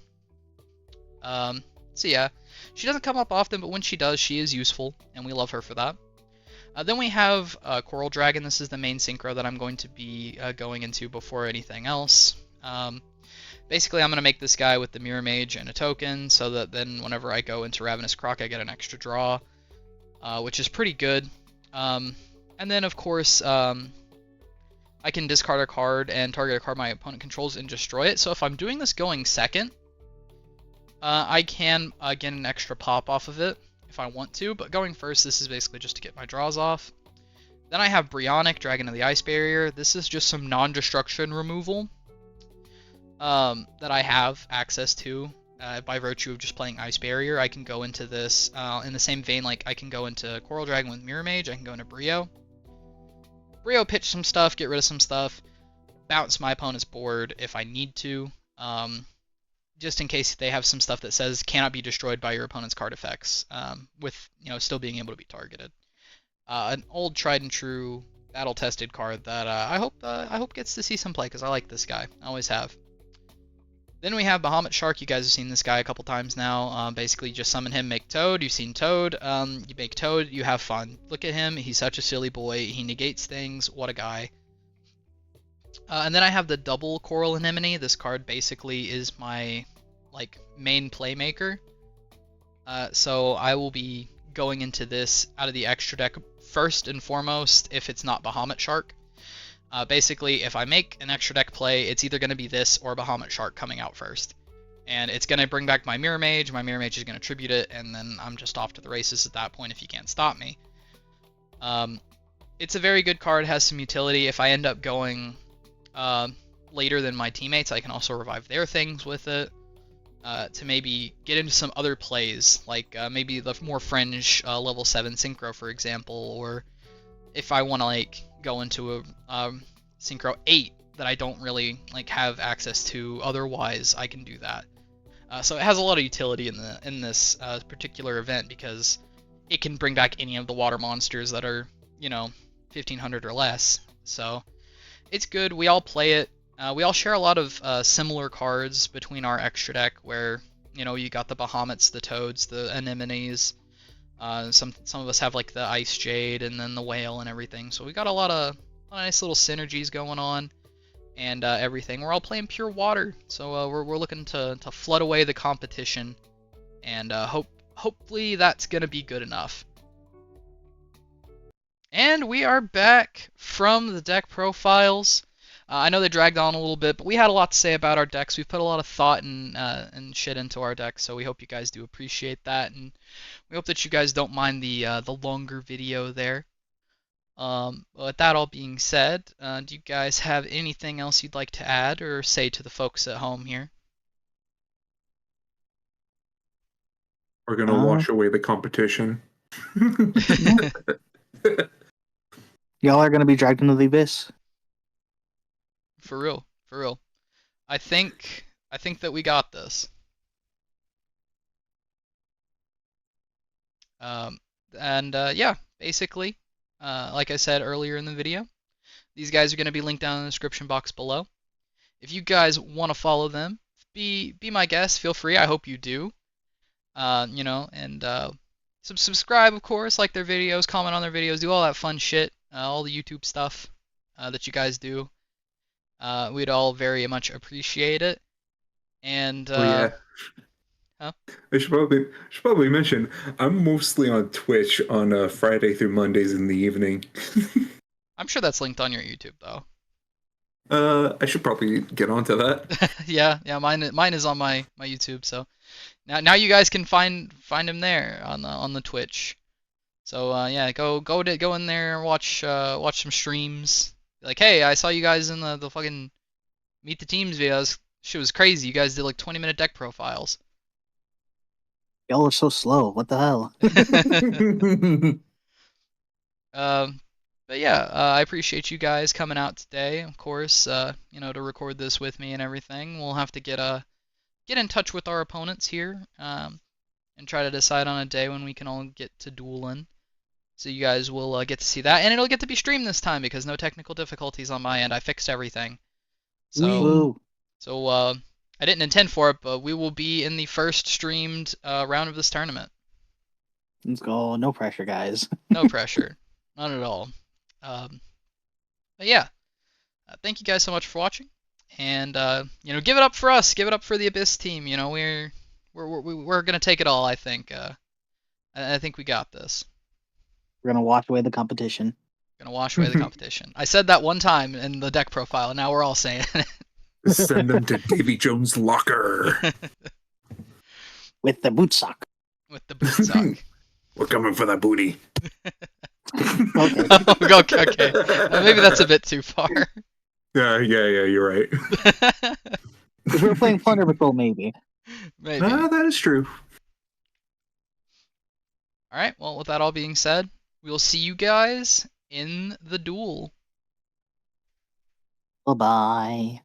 S1: So yeah, she doesn't come up often, but when she does, she is useful, and we love her for that. Then we have Coral Dragon. This is the main synchro that I'm going to be going into before anything else. Basically, I'm going to make this guy with the Mirror Mage and a token, so that then whenever I go into Ravenous Croc, I get an extra draw, which is pretty good. And then, of course, I can discard a card and target a card my opponent controls and destroy it. So if I'm doing this going second, I can get an extra pop off of it if I want to, but going first, this is basically just to get my draws off. Then I have Brionic, Dragon of the Ice Barrier. This is just some non-destruction removal that I have access to by virtue of just playing Ice Barrier. I can go into this in the same vein, like I can go into Coral Dragon with Mirror Mage, I can go into Brio. Brio pitch some stuff, get rid of some stuff, bounce my opponent's board if I need to, just in case they have some stuff that says cannot be destroyed by your opponent's card effects, with still being able to be targeted. An old tried and true battle tested card that I hope gets to see some play, because I like this guy. I always have. Then we have Bahamut Shark. You guys have seen this guy a couple times now. Basically, just summon him, make Toad. You've seen Toad. You make Toad, you have fun. Look at him. He's such a silly boy. He negates things. What a guy. And then I have the double Coral Anemone. This card basically is my main playmaker. So I will be going into this out of the extra deck first and foremost if it's not Bahamut Shark. Basically, if I make an extra deck play, it's either going to be this or Bahamut Shark coming out first. And it's going to bring back my Mirror Mage is going to tribute it, and then I'm just off to the races at that point if you can't stop me. It's a very good card, has some utility. If I end up going later than my teammates, I can also revive their things with it to maybe get into some other plays, like maybe the more fringe level 7 Synchro, for example, or if I want to like go into a Synchro 8 that I don't really like have access to otherwise, I can do that. So it has a lot of utility in this particular event because it can bring back any of the water monsters that are, 1500 or less. So it's good. We all play it. We all share a lot of similar cards between our extra deck, where you got the Bahamuts, the Toads, the Anemones. Some of us have like the Ice Jade and then the Whale and everything. So we got a lot of nice little synergies going on. And everything. We're all playing pure water, so we're looking to flood away the competition, and hopefully that's gonna be good enough. And we are back from the deck profiles. I know they dragged on a little bit, but we had a lot to say about our decks. We've put a lot of thought and shit into our decks, so we hope you guys do appreciate that, and we hope that you guys don't mind the longer video there. With that all being said, do you guys have anything else you'd like to add or say to the folks at home here?
S2: We're gonna wash away the competition.
S3: Y'all are gonna be dragged into the abyss.
S1: For real, for real. I think that we got this. Yeah, basically, like I said earlier in the video, these guys are going to be linked down in the description box below. If you guys want to follow them, be my guest. Feel free. I hope you do. Subscribe, of course, like their videos, comment on their videos, do all that fun shit, all the YouTube stuff that you guys do. We'd all very much appreciate it. And
S2: oh yeah.
S1: Huh?
S2: I should probably mention I'm mostly on Twitch on Friday through Mondays in the evening.
S1: I'm sure that's linked on your YouTube though.
S2: I should probably get onto that.
S1: yeah, mine is on my YouTube. So now you guys can find him there on the Twitch. So yeah, go in there and watch some streams. Like, hey, I saw you guys in the fucking Meet the Teams videos. Shit was crazy. You guys did like 20-minute deck profiles.
S3: Y'all are so slow. What the hell?
S1: But yeah, I appreciate you guys coming out today. Of course, to record this with me and everything. We'll have to get in touch with our opponents here, and try to decide on a day when we can all get to dueling. So you guys will get to see that, and it'll get to be streamed this time because no technical difficulties on my end. I fixed everything. So I didn't intend for it, but we will be in the first streamed round of this tournament.
S3: Let's go. No pressure, guys.
S1: No pressure. Not at all. But yeah, thank you guys so much for watching, and give it up for us. Give it up for the Abyss team. We're gonna take it all. I think. I think we got this.
S3: We're gonna wash away the competition.
S1: Gonna wash away the competition. I said that one time in the deck profile, and now we're all saying it.
S2: Send them to Davy Jones' locker.
S3: With the boot sock.
S1: With the boot sock.
S2: We're coming for that booty.
S3: Okay.
S1: Okay. Maybe that's a bit too far.
S2: Yeah, you're right.
S3: If we were playing Plunder Patrol, maybe.
S1: Maybe.
S2: That is true.
S1: Alright, well, with that all being said, we'll see you guys in the duel.
S3: Bye-bye.